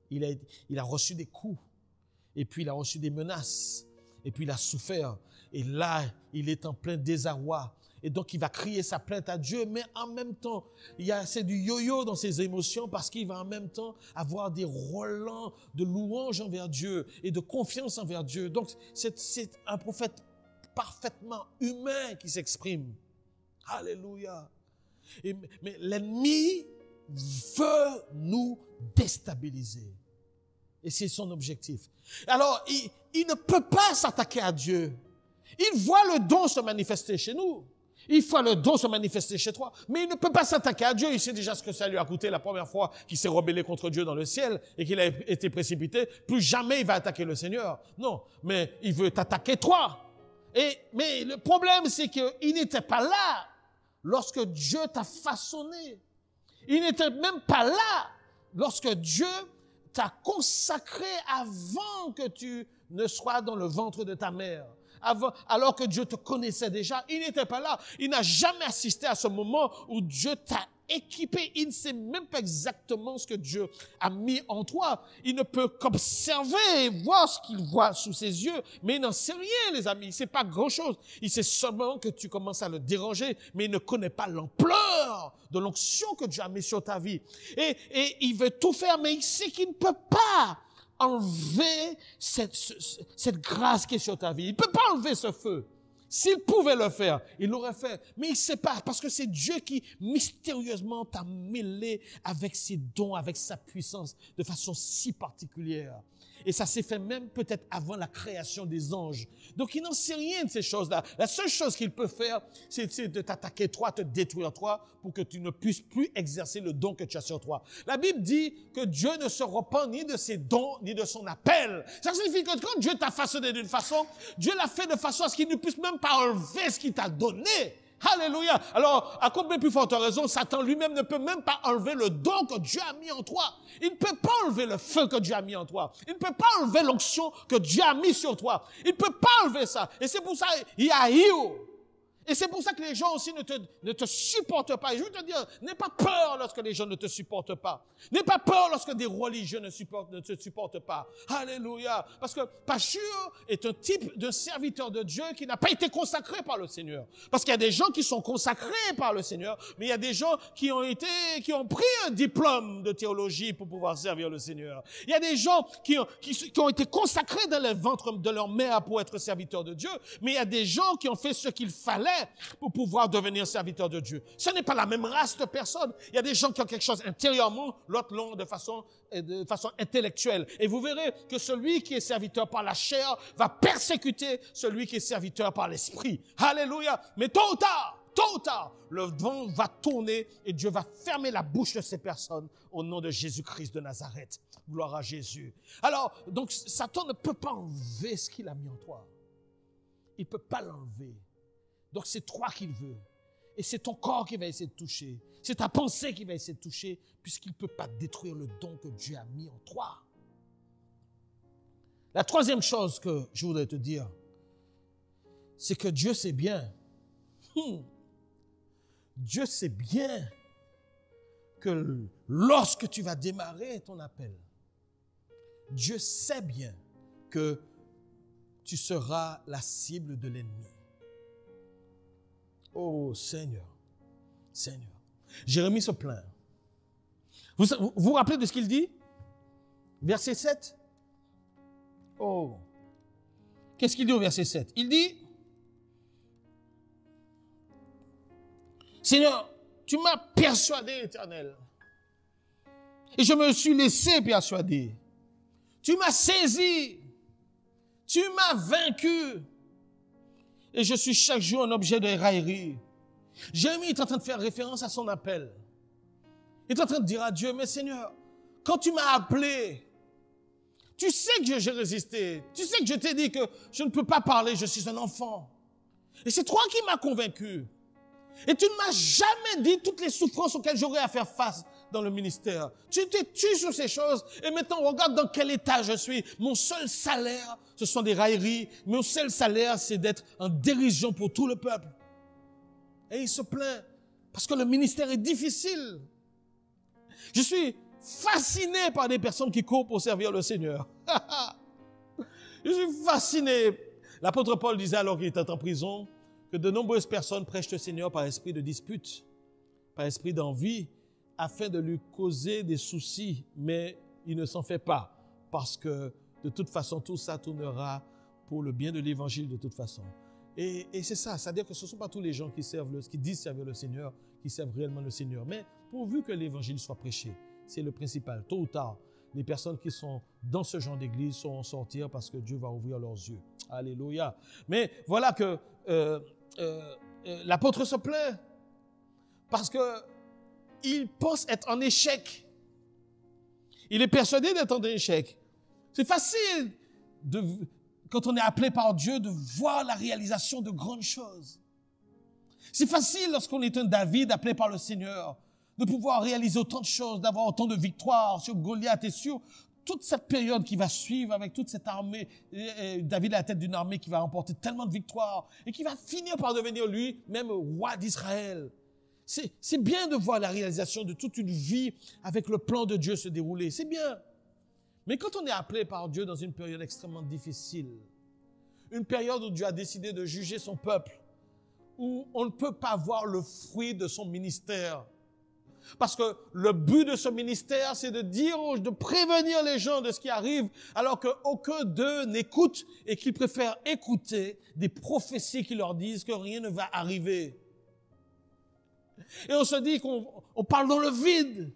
Il a reçu des coups, et puis il a reçu des menaces, et puis il a souffert. Et là, il est en plein désarroi. Et donc, il va crier sa plainte à Dieu, mais en même temps, c'est du yo-yo dans ses émotions parce qu'il va en même temps avoir des relents de louange envers Dieu et de confiance envers Dieu. Donc, c'est un prophète parfaitement humain qui s'exprime. Alléluia. Mais l'ennemi veut nous déstabiliser. Et c'est son objectif. Alors, il ne peut pas s'attaquer à Dieu. Il voit le don se manifester chez nous. Il voit le don se manifester chez toi. Mais il ne peut pas s'attaquer à Dieu. Il sait déjà ce que ça lui a coûté la première fois qu'il s'est rebellé contre Dieu dans le ciel et qu'il a été précipité. Plus jamais il va attaquer le Seigneur. Non, mais il veut t'attaquer toi. Mais le problème, c'est qu'il n'était pas là lorsque Dieu t'a façonné. Il n'était même pas là lorsque Dieu t'a consacré avant que tu ne sois dans le ventre de ta mère. Alors que Dieu te connaissait déjà, il n'était pas là. Il n'a jamais assisté à ce moment où Dieu t'a équipé. Il ne sait même pas exactement ce que Dieu a mis en toi. Il ne peut qu'observer et voir ce qu'il voit sous ses yeux. Mais il n'en sait rien, les amis. C'est pas grand-chose. Il sait seulement que tu commences à le déranger, mais il ne connaît pas l'ampleur de l'onction que Dieu a mis sur ta vie. Et il veut tout faire, mais il sait qu'il ne peut pas enlever cette grâce qui est sur ta vie. Il ne peut pas enlever ce feu. S'il pouvait le faire, il l'aurait fait. Mais il ne sait pas, parce que c'est Dieu qui mystérieusement t'a mêlé avec ses dons, avec sa puissance, de façon si particulière. Et ça s'est fait même peut-être avant la création des anges. Donc il n'en sait rien de ces choses-là. La seule chose qu'il peut faire, c'est de t'attaquer toi, te détruire toi, pour que tu ne puisses plus exercer le don que tu as sur toi. La Bible dit que Dieu ne se repent ni de ses dons, ni de son appel. Ça signifie que quand Dieu t'a façonné d'une façon, Dieu l'a fait de façon à ce qu'il ne puisse même pas enlever ce qu'il t'a donné. Alléluia. Alors, à combien plus forte raison, Satan lui-même ne peut même pas enlever le don que Dieu a mis en toi. Il ne peut pas enlever le feu que Dieu a mis en toi. Il ne peut pas enlever l'onction que Dieu a mis sur toi. Il ne peut pas enlever ça. Et c'est pour ça, il y a Et c'est pour ça que les gens aussi ne te supportent pas. Et je veux te dire, n'aie pas peur lorsque les gens ne te supportent pas. N'aie pas peur lorsque des religieux ne te supportent pas. Alléluia. Parce que Pachur est un type de serviteur de Dieu qui n'a pas été consacré par le Seigneur. Parce qu'il y a des gens qui sont consacrés par le Seigneur, mais il y a des gens qui ont pris un diplôme de théologie pour pouvoir servir le Seigneur. Il y a des gens qui ont été consacrés dans le ventre de leur mère pour être serviteurs de Dieu, mais il y a des gens qui ont fait ce qu'il fallait pour pouvoir devenir serviteur de Dieu. Ce n'est pas la même race de personnes. Il y a des gens qui ont quelque chose intérieurement, l'autre l'ont de façon intellectuelle. Et vous verrez que celui qui est serviteur par la chair va persécuter celui qui est serviteur par l'esprit. Alléluia. Mais tôt ou tard, le vent va tourner et Dieu va fermer la bouche de ces personnes au nom de Jésus-Christ de Nazareth. Gloire à Jésus. Alors, donc, Satan ne peut pas enlever ce qu'il a mis en toi. Il ne peut pas l'enlever. Donc, c'est toi qu'il veut. Et c'est ton corps qui va essayer de toucher. C'est ta pensée qui va essayer de toucher, puisqu'il ne peut pas détruire le don que Dieu a mis en toi. La troisième chose que je voudrais te dire, c'est que Dieu sait bien. Dieu sait bien que lorsque tu vas démarrer ton appel, Dieu sait bien que tu seras la cible de l'ennemi. Oh Seigneur, Seigneur. Jérémie se plaint. Vous vous rappelez de ce qu'il dit? Verset 7. Oh. Qu'est-ce qu'il dit au verset 7? Il dit, Seigneur, tu m'as persuadé, Éternel. Et je me suis laissé persuader. Tu m'as saisi. Tu m'as vaincu. Et je suis chaque jour un objet de raillerie. Jérémie est en train de faire référence à son appel. Il est en train de dire à Dieu, mais Seigneur, quand tu m'as appelé, tu sais que j'ai résisté. Tu sais que je t'ai dit que je ne peux pas parler, je suis un enfant. Et c'est toi qui m'as convaincu. Et tu ne m'as jamais dit toutes les souffrances auxquelles j'aurais à faire face dans le ministère. Tu t'es tué sur ces choses et maintenant regarde dans quel état je suis. Mon seul salaire, ce sont des railleries. Mon seul salaire, c'est d'être en dérision pour tout le peuple. Et il se plaint parce que le ministère est difficile. Je suis fasciné par des personnes qui courent pour servir le Seigneur. Je suis fasciné. L'apôtre Paul disait alors qu'il était en prison que de nombreuses personnes prêchent le Seigneur par esprit de dispute, par esprit d'envie, afin de lui causer des soucis, mais il ne s'en fait pas, parce que de toute façon, tout ça tournera pour le bien de l'Évangile de toute façon. Et c'est ça, c'est-à-dire que ce ne sont pas tous les gens qui disent servir le Seigneur, qui servent réellement le Seigneur, mais pourvu que l'Évangile soit prêché, c'est le principal. Tôt ou tard, les personnes qui sont dans ce genre d'église sauront sortir parce que Dieu va ouvrir leurs yeux. Alléluia. Mais voilà que l'apôtre se plaint parce que il pense être en échec. Il est persuadé d'être en échec. C'est facile quand on est appelé par Dieu de voir la réalisation de grandes choses. C'est facile lorsqu'on est un David appelé par le Seigneur de pouvoir réaliser autant de choses, d'avoir autant de victoires sur Goliath et sur toute cette période qui va suivre avec toute cette armée. David est à la tête d'une armée qui va remporter tellement de victoires et qui va finir par devenir lui-même roi d'Israël. C'est bien de voir la réalisation de toute une vie avec le plan de Dieu se dérouler. C'est bien. Mais quand on est appelé par Dieu dans une période extrêmement difficile, une période où Dieu a décidé de juger son peuple, où on ne peut pas voir le fruit de son ministère, Parce que le but de ce ministère, c'est de dire, de prévenir les gens de ce qui arrive, alors qu'aucun d'eux n'écoute et qu'ils préfèrent écouter des prophéties qui leur disent que rien ne va arriver. Et on se dit qu'on parle dans le vide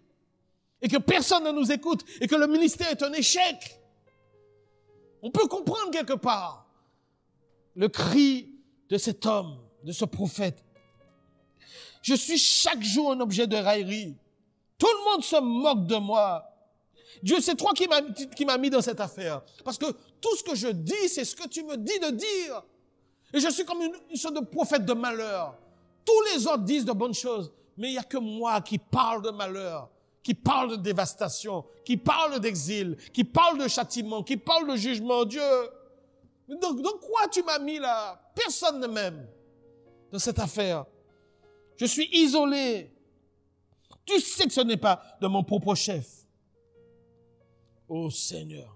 et que personne ne nous écoute et que le ministère est un échec. On peut comprendre quelque part le cri de cet homme, de ce prophète. Je suis chaque jour un objet de raillerie. Tout le monde se moque de moi. Dieu, c'est toi qui m'a mis dans cette affaire. Parce que tout ce que je dis, c'est ce que tu me dis de dire. Et je suis comme une sorte de prophète de malheur. Tous les autres disent de bonnes choses, mais il n'y a que moi qui parle de malheur, qui parle de dévastation, qui parle d'exil, qui parle de châtiment, qui parle de jugement. Dieu, donc quoi tu m'as mis là? Personne ne m'aime dans cette affaire. Je suis isolé. Tu sais que ce n'est pas de mon propre chef. Oh Seigneur.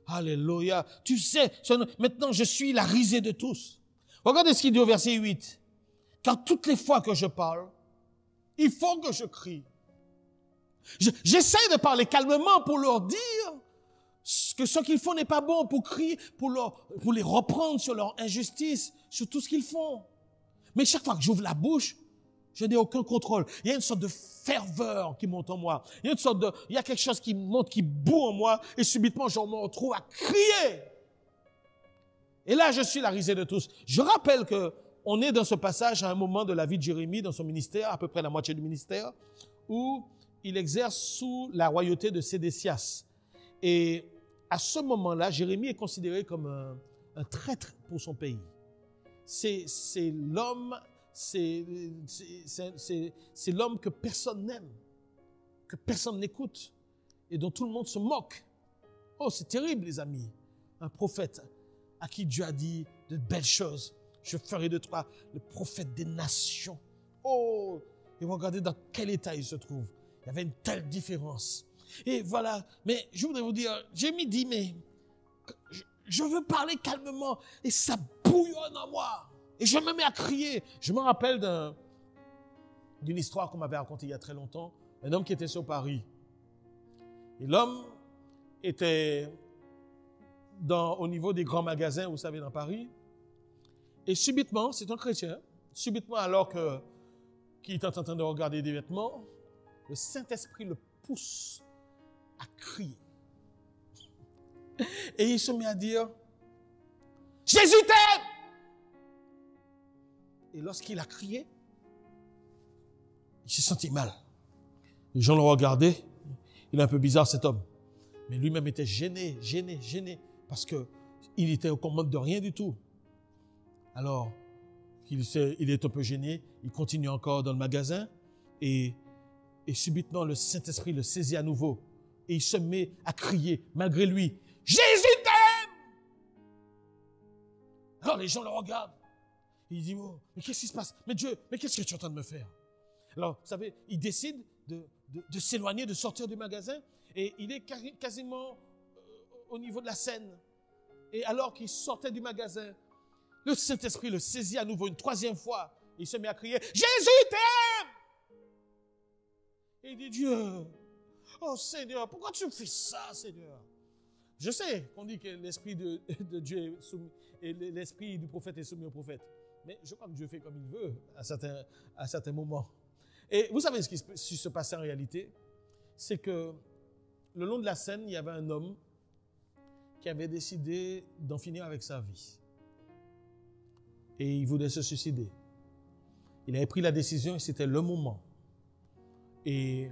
Alléluia. Tu sais, maintenant je suis la risée de tous. Regardez ce qu'il dit au verset 8. Car toutes les fois que je parle, il faut que je crie. J'essaie de parler calmement pour leur dire que ce qu'ils font n'est pas bon, pour crier, pour les reprendre sur leur injustice, sur tout ce qu'ils font. Mais chaque fois que j'ouvre la bouche, je n'ai aucun contrôle. Il y a une sorte de ferveur qui monte en moi. Il y a quelque chose qui monte, qui bout en moi, et subitement, je me retrouve à crier. Et là, je suis la risée de tous. Je rappelle que on est dans ce passage à un moment de la vie de Jérémie, dans son ministère, à peu près la moitié du ministère, où il exerce sous la royauté de Sédécias. Et à ce moment-là, Jérémie est considéré comme un traître pour son pays. C'est l'homme que personne n'aime, que personne n'écoute et dont tout le monde se moque. Oh, c'est terrible, les amis. Un prophète à qui Dieu a dit de belles choses. Je ferai de toi le prophète des nations. Oh, et regardez dans quel état il se trouve. Il y avait une telle différence. Et voilà, mais je voudrais vous dire, Jérémie dit, mais je veux parler calmement et ça bouillonne en moi. Et je me mets à crier. Je me rappelle d'une histoire qu'on m'avait racontée il y a très longtemps. Un homme qui était sur Paris. Et l'homme était au niveau des grands magasins, vous savez, dans Paris. Et subitement, c'est un chrétien, subitement alors qu'il est en train de regarder des vêtements, le Saint-Esprit le pousse à crier. Et il se met à dire, « Jésus t'aime !» Et lorsqu'il a crié, il s'est senti mal. Les gens le regardaient. Il est un peu bizarre, cet homme. Mais lui-même était gêné, parce que il était aux commandes de rien du tout. Alors, il est un peu gêné. Il continue encore dans le magasin. Et subitement, le Saint-Esprit le saisit à nouveau. Et il se met à crier, malgré lui, « Jésus t'aime !» Alors, les gens le regardent. Il dit, oh, mais qu'est-ce qui se passe? Mais Dieu, mais qu'est-ce que tu es en train de me faire? Alors, vous savez, il décide de s'éloigner, de sortir du magasin, et il est quasiment au niveau de la scène. Et alors qu'il sortait du magasin, le Saint-Esprit le saisit à nouveau une troisième fois. Il se met à crier, « Jésus t'aime !» Et il dit, Dieu, oh Seigneur, pourquoi tu me fais ça, Seigneur? Je sais qu'on dit que l'esprit de Dieu est soumis, et l'esprit du prophète est soumis au prophète. Mais je crois que Dieu fait comme il veut à certains moments. Et vous savez ce qui se passait en réalité? C'est que le long de la Seine, il y avait un homme qui avait décidé d'en finir avec sa vie. Et il voulait se suicider. Il avait pris la décision et c'était le moment. Et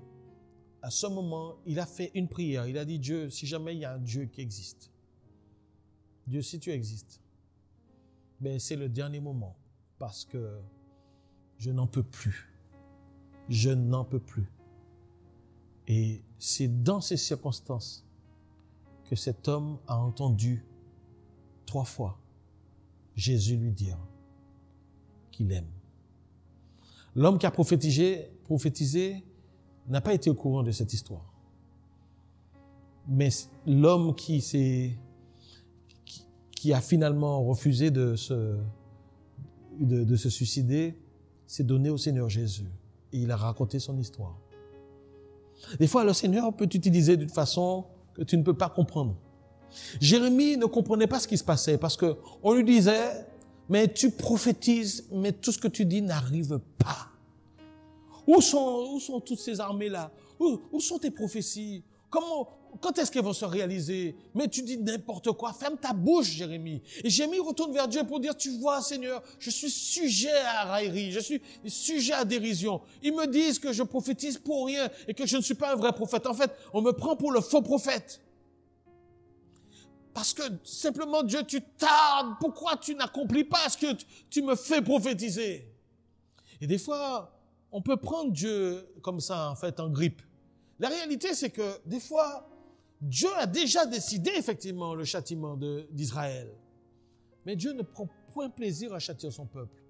à ce moment, il a fait une prière. Il a dit, Dieu, si jamais il y a un Dieu qui existe, Dieu, si tu existes, ben c'est le dernier moment parce que je n'en peux plus. Je n'en peux plus. Et c'est dans ces circonstances que cet homme a entendu 3 fois Jésus lui dire qu'il aime. L'homme qui a prophétisé n'a pas été au courant de cette histoire. Mais l'homme qui a finalement refusé de se suicider s'est donné au Seigneur Jésus. Et il a raconté son histoire. Des fois, le Seigneur peut t'utiliser d'une façon que tu ne peux pas comprendre. Jérémie ne comprenait pas ce qui se passait parce que on lui disait, mais tu prophétises, mais tout ce que tu dis n'arrive pas. Où sont toutes ces armées-là? Où sont tes prophéties? Quand est-ce qu'elles vont se réaliser? Mais tu dis n'importe quoi. Ferme ta bouche, Jérémie. Et Jérémie retourne vers Dieu pour dire, tu vois, Seigneur, je suis sujet à raillerie, je suis sujet à dérision. Ils me disent que je prophétise pour rien et que je ne suis pas un vrai prophète. En fait, on me prend pour le faux prophète. Parce que simplement, Dieu, tu tardes. Pourquoi tu n'accomplis pas ce que tu me fais prophétiser? Et des fois, on peut prendre Dieu comme ça, en fait, en grippe. La réalité, c'est que des fois, Dieu a déjà décidé effectivement le châtiment d'Israël. Mais Dieu ne prend point plaisir à châtier son peuple.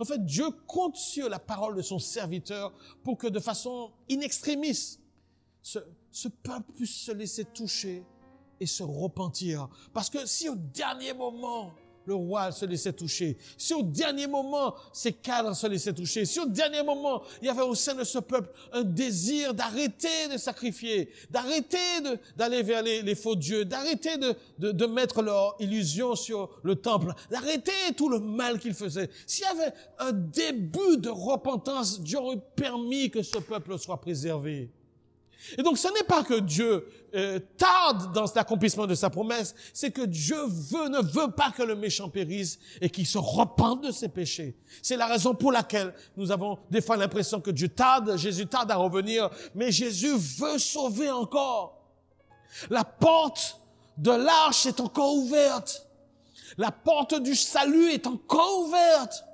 En fait, Dieu compte sur la parole de son serviteur pour que de façon in extremis, ce peuple puisse se laisser toucher et se repentir. Parce que si au dernier moment, le roi se laissait toucher, si au dernier moment, ses cadres se laissaient toucher, si au dernier moment, il y avait au sein de ce peuple un désir d'arrêter de sacrifier, d'arrêter d'aller vers les faux dieux, d'arrêter de mettre leur illusion sur le temple, d'arrêter tout le mal qu'ils faisaient. S'il y avait un début de repentance, Dieu aurait permis que ce peuple soit préservé. Et donc, ce n'est pas que Dieu tarde dans l'accomplissement de sa promesse, c'est que Dieu ne veut pas que le méchant périsse et qu'il se repente de ses péchés. C'est la raison pour laquelle nous avons des fois l'impression que Dieu tarde, Jésus tarde à revenir, mais Jésus veut sauver encore. La porte de l'arche est encore ouverte. La porte du salut est encore ouverte.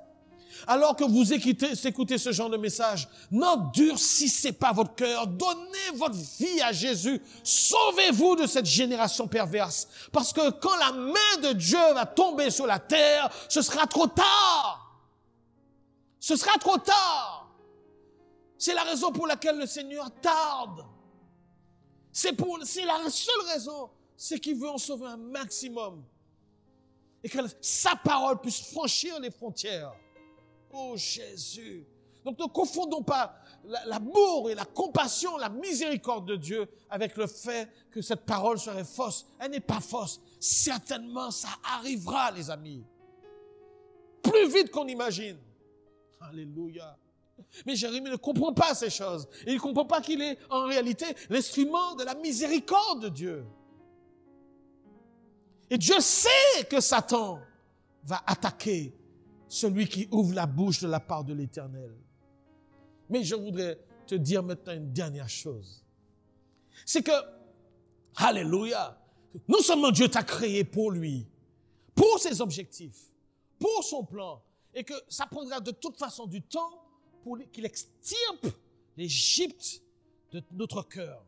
Alors que vous écoutez ce genre de message, n'endurcissez pas votre cœur, donnez votre vie à Jésus, sauvez-vous de cette génération perverse. Parce que quand la main de Dieu va tomber sur la terre, ce sera trop tard. Ce sera trop tard. C'est la raison pour laquelle le Seigneur tarde. C'est la seule raison, c'est qu'il veut en sauver un maximum. Et que sa parole puisse franchir les frontières. Oh Jésus! Donc ne confondons pas l'amour et la compassion, la miséricorde de Dieu avec le fait que cette parole serait fausse. Elle n'est pas fausse. Certainement, ça arrivera, les amis. Plus vite qu'on imagine. Alléluia. Mais Jérémie ne comprend pas ces choses. Il ne comprend pas qu'il est en réalité l'instrument de la miséricorde de Dieu. Et Dieu sait que Satan va attaquer celui qui ouvre la bouche de la part de l'Éternel. Mais je voudrais te dire maintenant une dernière chose. C'est que, alléluia, non seulement Dieu t'a créé pour lui, pour ses objectifs, pour son plan, et que ça prendra de toute façon du temps pour qu'il extirpe l'Égypte de notre cœur.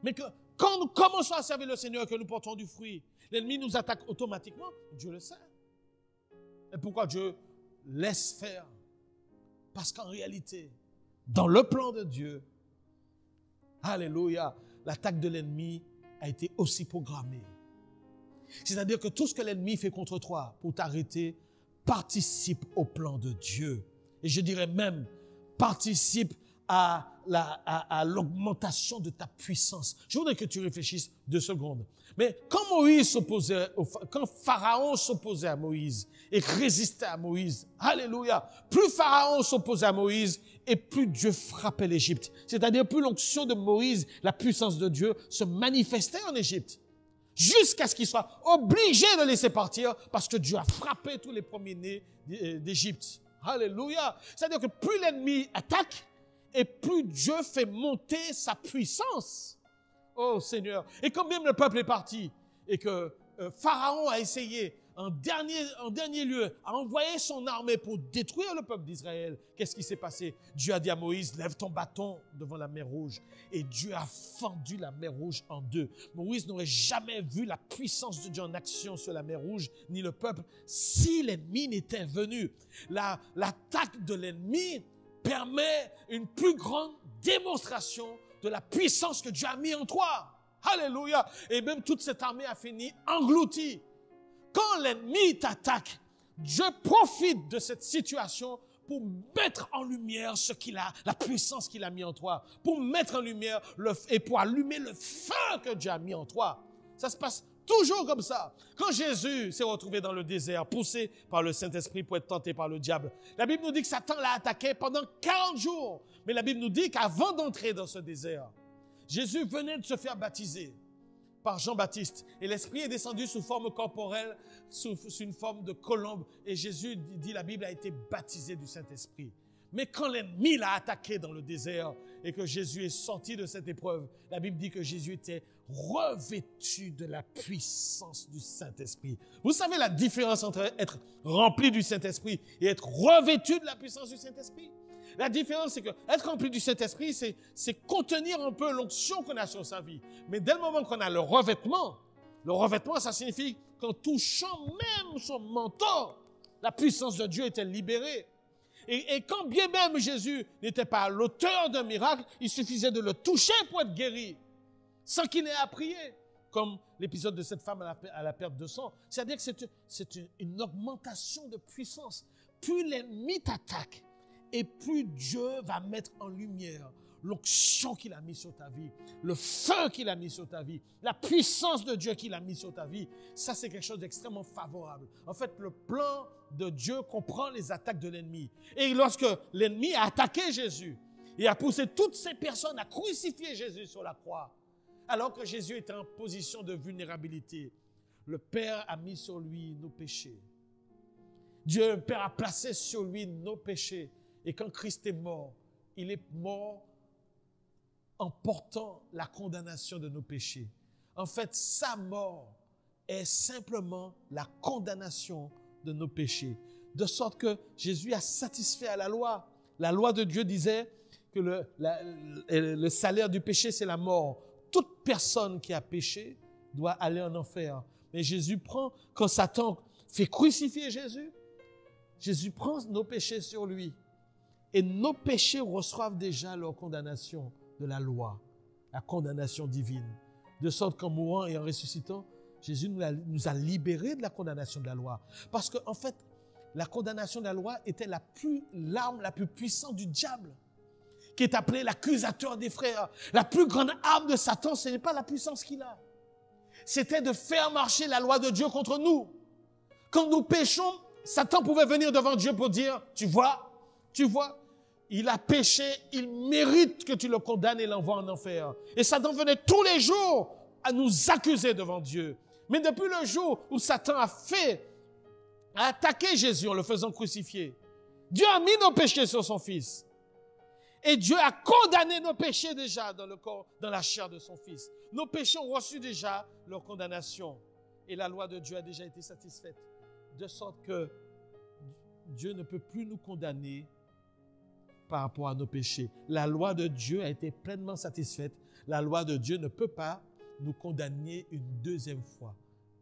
Mais que quand nous commençons à servir le Seigneur et que nous portons du fruit, l'ennemi nous attaque automatiquement, Dieu le sait. Et pourquoi Dieu laisse faire? Parce qu'en réalité, dans le plan de Dieu, alléluia, l'attaque de l'ennemi a été aussi programmée. C'est-à-dire que tout ce que l'ennemi fait contre toi pour t'arrêter participe au plan de Dieu. Et je dirais même, participe à l'augmentation de ta puissance. Je voudrais que tu réfléchisses 2 secondes. Mais quand Pharaon s'opposait à Moïse et résistait à Moïse, alléluia, plus Pharaon s'opposait à Moïse et plus Dieu frappait l'Égypte. C'est-à-dire plus l'onction de Moïse, la puissance de Dieu se manifestait en Égypte. Jusqu'à ce qu'il soit obligé de laisser partir parce que Dieu a frappé tous les premiers-nés d'Égypte. Alléluia. C'est-à-dire que plus l'ennemi attaque, et plus Dieu fait monter sa puissance. Oh Seigneur. Et quand même le peuple est parti et que Pharaon a essayé en dernier lieu à envoyer son armée pour détruire le peuple d'Israël, qu'est-ce qui s'est passé? Dieu a dit à Moïse, lève ton bâton devant la mer Rouge. Et Dieu a fendu la mer Rouge en 2. Moïse n'aurait jamais vu la puissance de Dieu en action sur la mer Rouge, ni le peuple, si l'ennemi n'était venu. L'attaque de l'ennemi permet une plus grande démonstration de la puissance que Dieu a mis en toi. Alléluia. Et même toute cette armée a fini engloutie. Quand l'ennemi t'attaque, Dieu profite de cette situation pour mettre en lumière ce qu'il a, la puissance qu'il a mis en toi, pour mettre en lumière et pour allumer le feu que Dieu a mis en toi. Ça se passe toujours comme ça. Quand Jésus s'est retrouvé dans le désert, poussé par le Saint-Esprit pour être tenté par le diable, la Bible nous dit que Satan l'a attaqué pendant 40 jours. Mais la Bible nous dit qu'avant d'entrer dans ce désert, Jésus venait de se faire baptiser par Jean-Baptiste. Et l'Esprit est descendu sous forme corporelle, sous une forme de colombe. Et Jésus, dit la Bible, a été baptisé du Saint-Esprit. Mais quand l'ennemi l'a attaqué dans le désert et que Jésus est sorti de cette épreuve, la Bible dit que Jésus était revêtu de la puissance du Saint-Esprit. Vous savez la différence entre être rempli du Saint-Esprit et être revêtu de la puissance du Saint-Esprit? La différence, c'est que être rempli du Saint-Esprit, c'est contenir un peu l'onction qu'on a sur sa vie. Mais dès le moment qu'on a le revêtement, ça signifie qu'en touchant même son menton, la puissance de Dieu était libérée. Et quand bien même Jésus n'était pas l'auteur d'un miracle, il suffisait de le toucher pour être guéri, sans qu'il n'ait à prier. Comme l'épisode de cette femme à la perte de sang. C'est-à-dire que c'est une augmentation de puissance. Plus l'ennemi t'attaque, et plus Dieu va mettre en lumière l'onction qu'il a mis sur ta vie, le feu qu'il a mis sur ta vie, la puissance de Dieu qu'il a mis sur ta vie. Ça, c'est quelque chose d'extrêmement favorable. En fait, le plan de Dieu comprend les attaques de l'ennemi. Et lorsque l'ennemi a attaqué Jésus et a poussé toutes ces personnes à crucifier Jésus sur la croix, alors que Jésus était en position de vulnérabilité, le Père a mis sur lui nos péchés. Dieu, le Père, a placé sur lui nos péchés. Et quand Christ est mort, il est mort en portant la condamnation de nos péchés. En fait, sa mort est simplement la condamnation de nos péchés. De sorte que Jésus a satisfait à la loi. La loi de Dieu disait que le salaire du péché, c'est la mort. Toute personne qui a péché doit aller en enfer. Mais Jésus prend, quand Satan fait crucifier Jésus, Jésus prend nos péchés sur lui. Et nos péchés reçoivent déjà leur condamnation de la loi, la condamnation divine. De sorte qu'en mourant et en ressuscitant, Jésus nous a libérés de la condamnation de la loi. Parce qu'en fait, la condamnation de la loi était l'arme la plus puissante du diable, qui est appelé l'accusateur des frères. La plus grande arme de Satan, ce n'est pas la puissance qu'il a. C'était de faire marcher la loi de Dieu contre nous. Quand nous péchons, Satan pouvait venir devant Dieu pour dire, tu vois, il a péché, il mérite que tu le condamnes et l'envoies en enfer. Et Satan venait tous les jours à nous accuser devant Dieu. Mais depuis le jour où Satan a attaqué Jésus en le faisant crucifier, Dieu a mis nos péchés sur son Fils. Et Dieu a condamné nos péchés déjà dans le corps, dans la chair de son Fils. Nos péchés ont reçu déjà leur condamnation. Et la loi de Dieu a déjà été satisfaite. De sorte que Dieu ne peut plus nous condamner par rapport à nos péchés. La loi de Dieu a été pleinement satisfaite. La loi de Dieu ne peut pas nous condamner une deuxième fois.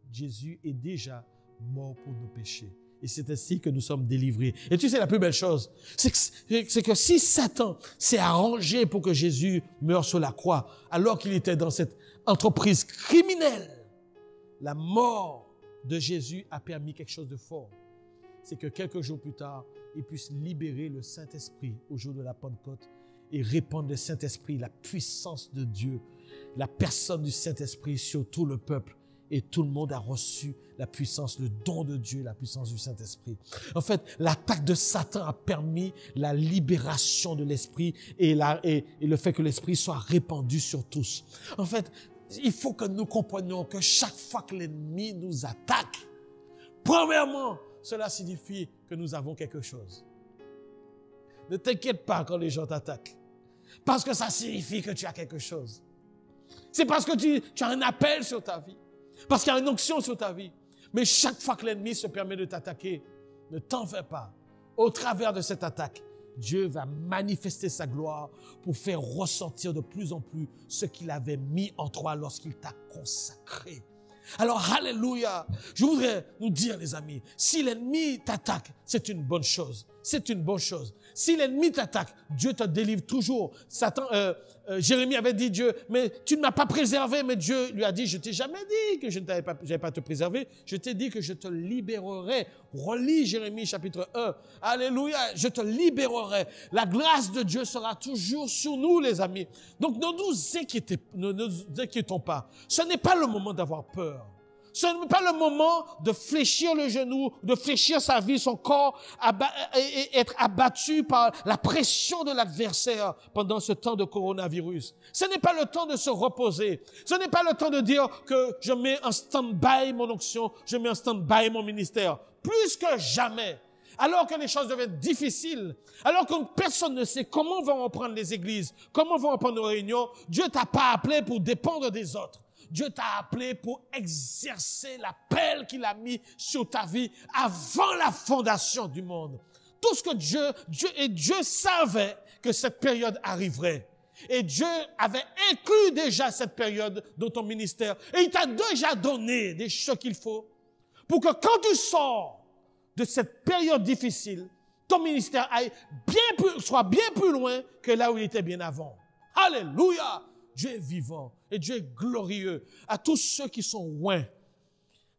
Jésus est déjà mort pour nos péchés. Et c'est ainsi que nous sommes délivrés. Et tu sais, la plus belle chose, c'est que si Satan s'est arrangé pour que Jésus meure sur la croix, alors qu'il était dans cette entreprise criminelle, la mort de Jésus a permis quelque chose de fort. C'est que quelques jours plus tard, il puisse libérer le Saint-Esprit au jour de la Pentecôte et répandre le Saint-Esprit, la puissance de Dieu, la personne du Saint-Esprit sur tout le peuple. Et tout le monde a reçu la puissance, le don de Dieu, la puissance du Saint-Esprit. En fait, l'attaque de Satan a permis la libération de l'Esprit et le fait que l'Esprit soit répandu sur tous. En fait, il faut que nous comprenions que chaque fois que l'ennemi nous attaque, premièrement, cela signifie que nous avons quelque chose. Ne t'inquiète pas quand les gens t'attaquent. Parce que ça signifie que tu as quelque chose. C'est parce que tu as un appel sur ta vie. Parce qu'il y a une onction sur ta vie. Mais chaque fois que l'ennemi se permet de t'attaquer, ne t'en fais pas. Au travers de cette attaque, Dieu va manifester sa gloire pour faire ressortir de plus en plus ce qu'il avait mis en toi lorsqu'il t'a consacré. Alors, alléluia, je voudrais nous dire, les amis, si l'ennemi t'attaque, c'est une bonne chose. C'est une bonne chose. Si l'ennemi t'attaque, Dieu te délivre toujours. Jérémie avait dit Dieu, mais tu ne m'as pas préservé, mais Dieu lui a dit, je t'ai jamais dit que je n'avais pas te préserver, je t'ai dit que je te libérerai. Relis Jérémie chapitre 1. Alléluia, je te libérerai. La grâce de Dieu sera toujours sur nous, les amis. Donc ne nous inquiétons pas. Ce n'est pas le moment d'avoir peur. Ce n'est pas le moment de fléchir le genou, de fléchir sa vie, son corps, et être abattu par la pression de l'adversaire pendant ce temps de coronavirus. Ce n'est pas le temps de se reposer. Ce n'est pas le temps de dire que je mets en stand-by mon onction, je mets en stand-by mon ministère. Plus que jamais. Alors que les choses deviennent difficiles, alors que personne ne sait comment vont reprendre les églises, comment vont reprendre nos réunions, Dieu t'a pas appelé pour dépendre des autres. Dieu t'a appelé pour exercer l'appel qu'il a mis sur ta vie avant la fondation du monde. Tout ce que Dieu savait que cette période arriverait. Et Dieu avait inclus déjà cette période dans ton ministère. Et il t'a déjà donné des choses qu'il faut pour que quand tu sors de cette période difficile, ton ministère soit bien plus loin que là où il était bien avant. Alléluia! Dieu est vivant et Dieu est glorieux. À tous ceux qui sont loin,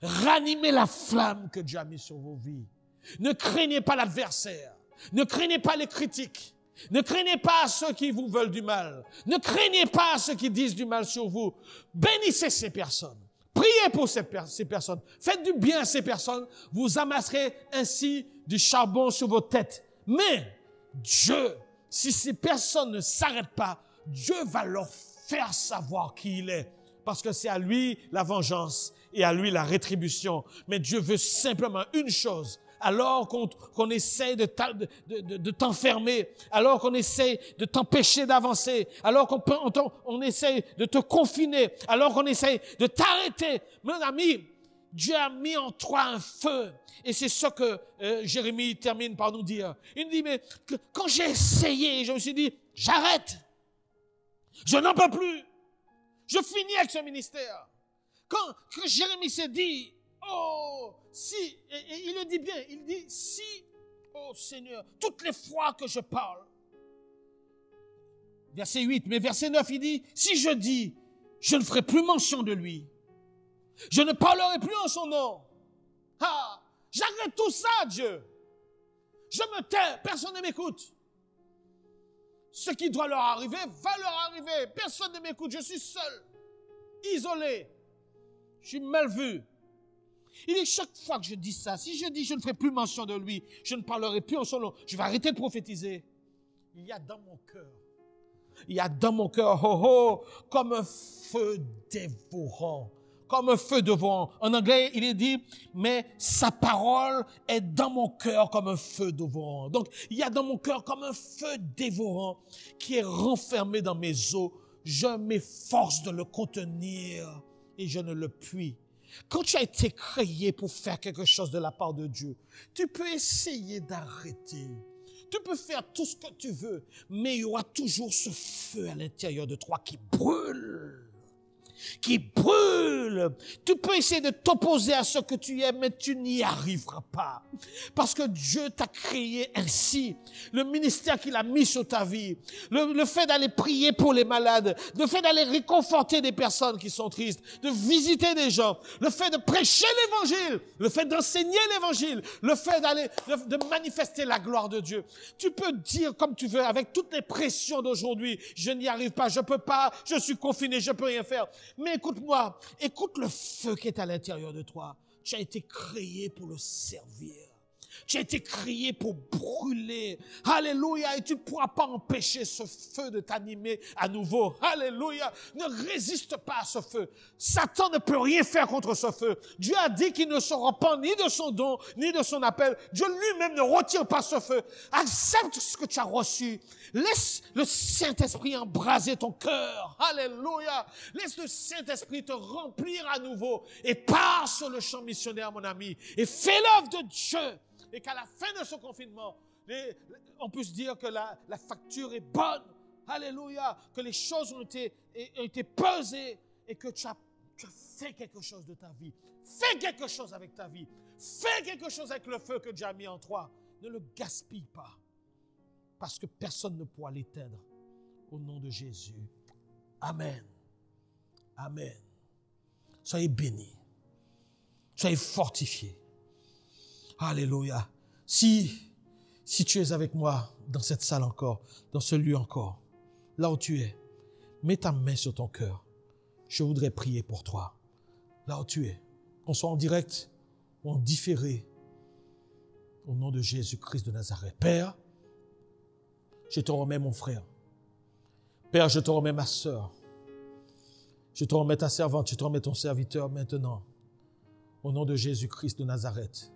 ranimez la flamme que Dieu a mise sur vos vies. Ne craignez pas l'adversaire. Ne craignez pas les critiques. Ne craignez pas ceux qui vous veulent du mal. Ne craignez pas ceux qui disent du mal sur vous. Bénissez ces personnes. Priez pour ces personnes. Faites du bien à ces personnes. Vous amasserez ainsi du charbon sur vos têtes. Mais Dieu, si ces personnes ne s'arrêtent pas, Dieu va leur faire savoir qui il est. Parce que c'est à lui la vengeance et à lui la rétribution. Mais Dieu veut simplement une chose. Alors qu'on essaie de t'enfermer, alors qu'on essaie de t'empêcher d'avancer, alors qu'on essaie de te confiner, alors qu'on essaie de t'arrêter. Mon ami, Dieu a mis en toi un feu. Et c'est ce que Jérémie termine par nous dire. Il dit, mais quand j'ai essayé, je me suis dit, j'arrête. Je n'en peux plus. Je finis avec ce ministère. Quand Jérémie s'est dit, oh, si, et il le dit bien, il dit, si, oh Seigneur, toutes les fois que je parle, verset 8, mais verset 9, il dit, si je dis, je ne ferai plus mention de lui, je ne parlerai plus en son nom. Ah, j'arrête tout ça, Dieu. Je me tais, personne ne m'écoute. Ce qui doit leur arriver, va leur arriver. Personne ne m'écoute, je suis seul, isolé, je suis mal vu. Il dit, chaque fois que je dis ça, si je dis je ne ferai plus mention de lui, je ne parlerai plus en son nom, je vais arrêter de prophétiser. Il y a dans mon cœur, comme un feu dévorant. Comme un feu dévorant. En anglais, il est dit, mais sa parole est dans mon cœur comme un feu dévorant. Donc, il y a dans mon cœur comme un feu dévorant qui est renfermé dans mes os. Je m'efforce de le contenir et je ne le puis. Quand tu as été créé pour faire quelque chose de la part de Dieu, tu peux essayer d'arrêter. Tu peux faire tout ce que tu veux, mais il y aura toujours ce feu à l'intérieur de toi qui brûle. Qui brûle. Tu peux essayer de t'opposer à ce que tu es, mais tu n'y arriveras pas. Parce que Dieu t'a créé ainsi. Le ministère qu'il a mis sur ta vie, le fait d'aller prier pour les malades, le fait d'aller réconforter des personnes qui sont tristes, de visiter des gens, le fait de prêcher l'évangile, le fait d'enseigner l'évangile, le fait de manifester la gloire de Dieu. Tu peux dire comme tu veux, avec toutes les pressions d'aujourd'hui, je n'y arrive pas, je peux pas, je suis confiné, je peux rien faire. Mais écoute-moi, écoute le feu qui est à l'intérieur de toi. Tu as été créé pour le servir. Tu as été créé pour brûler. Alléluia. Et tu ne pourras pas empêcher ce feu de t'animer à nouveau. Alléluia. Ne résiste pas à ce feu. Satan ne peut rien faire contre ce feu. Dieu a dit qu'il ne se repent ni de son don, ni de son appel. Dieu lui-même ne retire pas ce feu. Accepte ce que tu as reçu. Laisse le Saint-Esprit embraser ton cœur. Alléluia. Laisse le Saint-Esprit te remplir à nouveau. Et pars sur le champ missionnaire, mon ami. Et fais l'œuvre de Dieu. Et qu'à la fin de ce confinement, on puisse dire que la facture est bonne. Alléluia. Que les choses ont été pesées et que tu as fait quelque chose de ta vie. Fais quelque chose avec ta vie. Fais quelque chose avec le feu que Dieu a mis en toi. Ne le gaspille pas. parce que personne ne pourra l'éteindre. Au nom de Jésus. Amen. Amen. Soyez bénis. Soyez fortifiés. Alléluia. Si tu es avec moi dans cette salle encore, dans ce lieu encore, là où tu es, mets ta main sur ton cœur. Je voudrais prier pour toi. Là où tu es, qu'on soit en direct ou en différé, au nom de Jésus-Christ de Nazareth. Père, je te remets mon frère. Père, je te remets ma sœur. Je te remets ta servante, je te remets ton serviteur maintenant. Au nom de Jésus-Christ de Nazareth.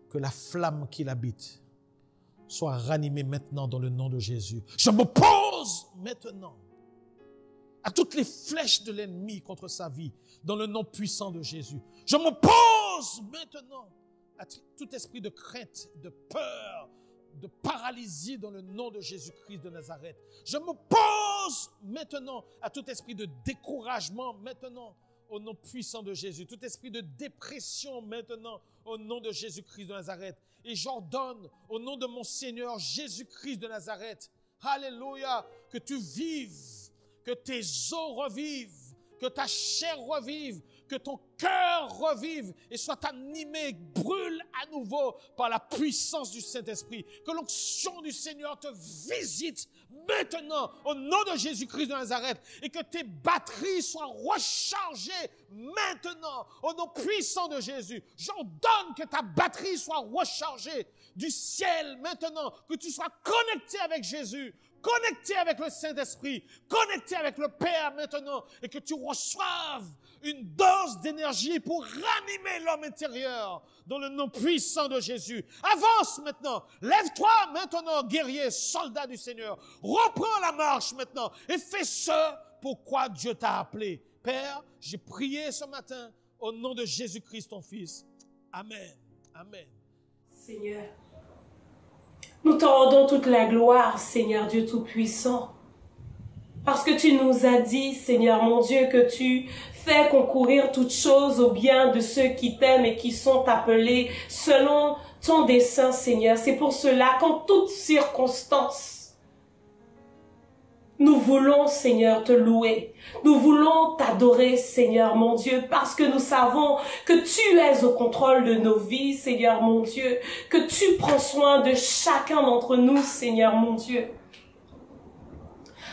Que la flamme qui l'habite soit ranimée maintenant dans le nom de Jésus. Je m'oppose maintenant à toutes les flèches de l'ennemi contre sa vie dans le nom puissant de Jésus. Je m'oppose maintenant à tout esprit de crainte, de peur, de paralysie dans le nom de Jésus-Christ de Nazareth. Je m'oppose maintenant à tout esprit de découragement maintenant au nom puissant de Jésus. Tout esprit de dépression maintenant au nom de Jésus-Christ de Nazareth. Et j'ordonne au nom de mon Seigneur Jésus-Christ de Nazareth, alléluia, que tu vives, que tes os revivent, que ta chair revive, que ton cœur revive et soit animé, brûle à nouveau par la puissance du Saint-Esprit. Que l'onction du Seigneur te visite maintenant au nom de Jésus-Christ de Nazareth et que tes batteries soient rechargées maintenant au nom puissant de Jésus. J'ordonne que ta batterie soit rechargée du ciel maintenant, que tu sois connecté avec Jésus, connecté avec le Saint-Esprit, connecté avec le Père maintenant et que tu reçoives une dose d'énergie pour ranimer l'homme intérieur dans le nom puissant de Jésus. Avance maintenant. Lève-toi maintenant, guerrier, soldat du Seigneur. Reprends la marche maintenant et fais ce pourquoi Dieu t'a appelé. Père, j'ai prié ce matin au nom de Jésus-Christ, ton Fils. Amen. Amen. Seigneur, nous te rendons toute la gloire, Seigneur Dieu Tout-Puissant. Parce que tu nous as dit, Seigneur mon Dieu, que tu fais concourir toutes choses au bien de ceux qui t'aiment et qui sont appelés selon ton dessein, Seigneur. C'est pour cela qu'en toutes circonstances, nous voulons, Seigneur, te louer. Nous voulons t'adorer, Seigneur mon Dieu, parce que nous savons que tu es au contrôle de nos vies, Seigneur mon Dieu, que tu prends soin de chacun d'entre nous, Seigneur mon Dieu.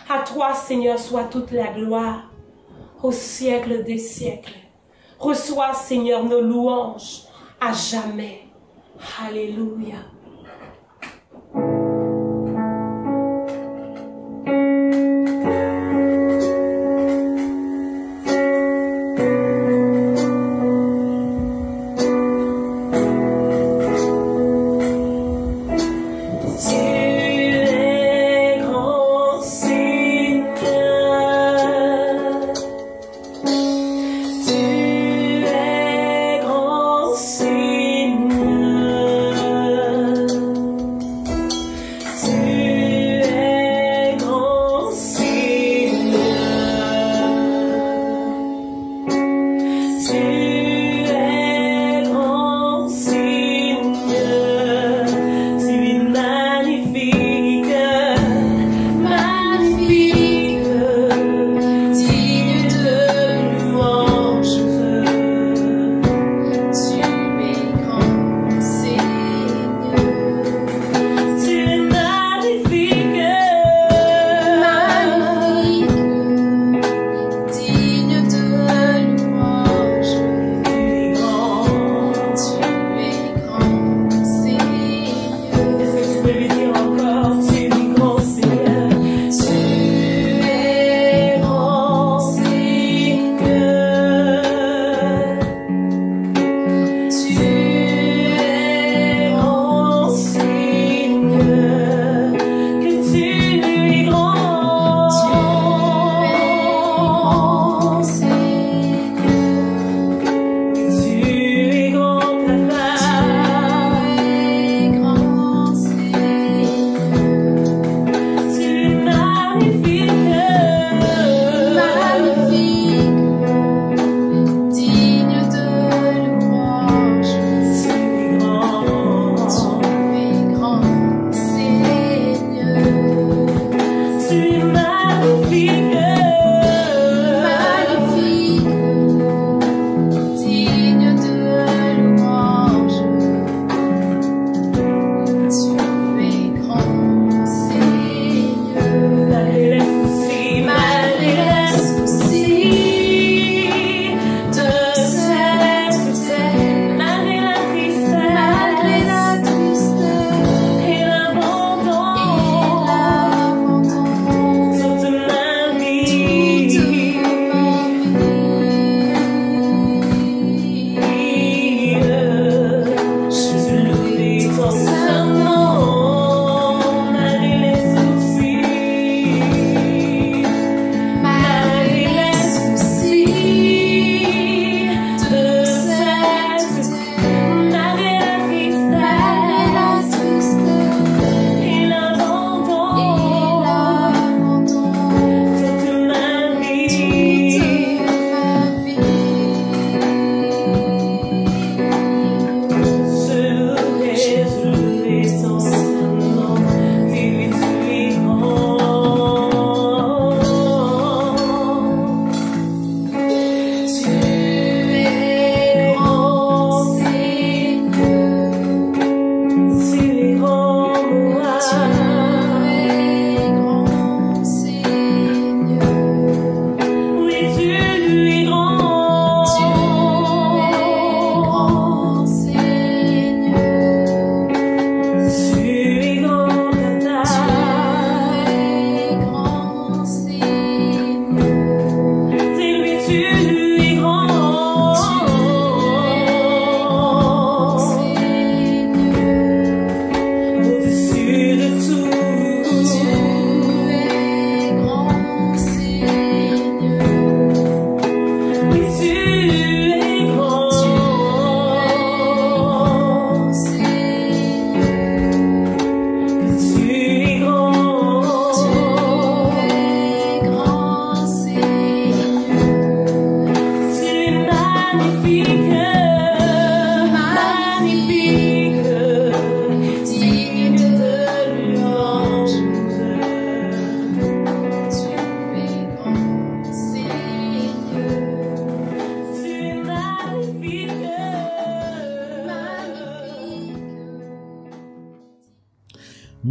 À toi, Seigneur, soit toute la gloire au siècle des siècles. Reçois, Seigneur, nos louanges à jamais. Alléluia. Tu es grand Seigneur.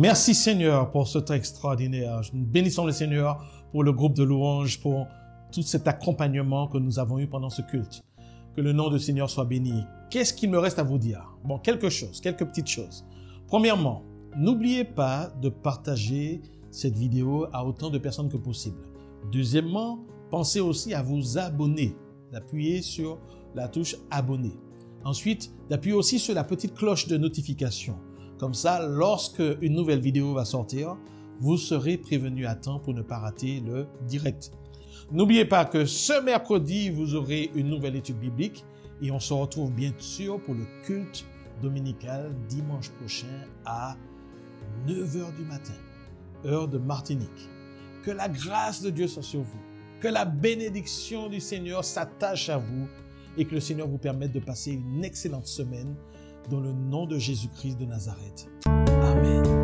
Merci Seigneur pour ce temps extraordinaire. Nous bénissons le Seigneur pour le groupe de louanges, pour tout cet accompagnement que nous avons eu pendant ce culte. Que le nom du Seigneur soit béni. Qu'est-ce qu'il me reste à vous dire? Bon, quelques petites choses. Premièrement, n'oubliez pas de partager cette vidéo à autant de personnes que possible. Deuxièmement, pensez aussi à vous abonner, d'appuyer sur la touche abonner. Ensuite, d'appuyer aussi sur la petite cloche de notification. Comme ça, lorsque une nouvelle vidéo va sortir, vous serez prévenu à temps pour ne pas rater le direct. N'oubliez pas que ce mercredi, vous aurez une nouvelle étude biblique et on se retrouve bien sûr pour le culte dominical dimanche prochain à 9 h du matin, heure de Martinique. Que la grâce de Dieu soit sur vous, que la bénédiction du Seigneur s'attache à vous et que le Seigneur vous permette de passer une excellente semaine dans le nom de Jésus-Christ de Nazareth. Amen.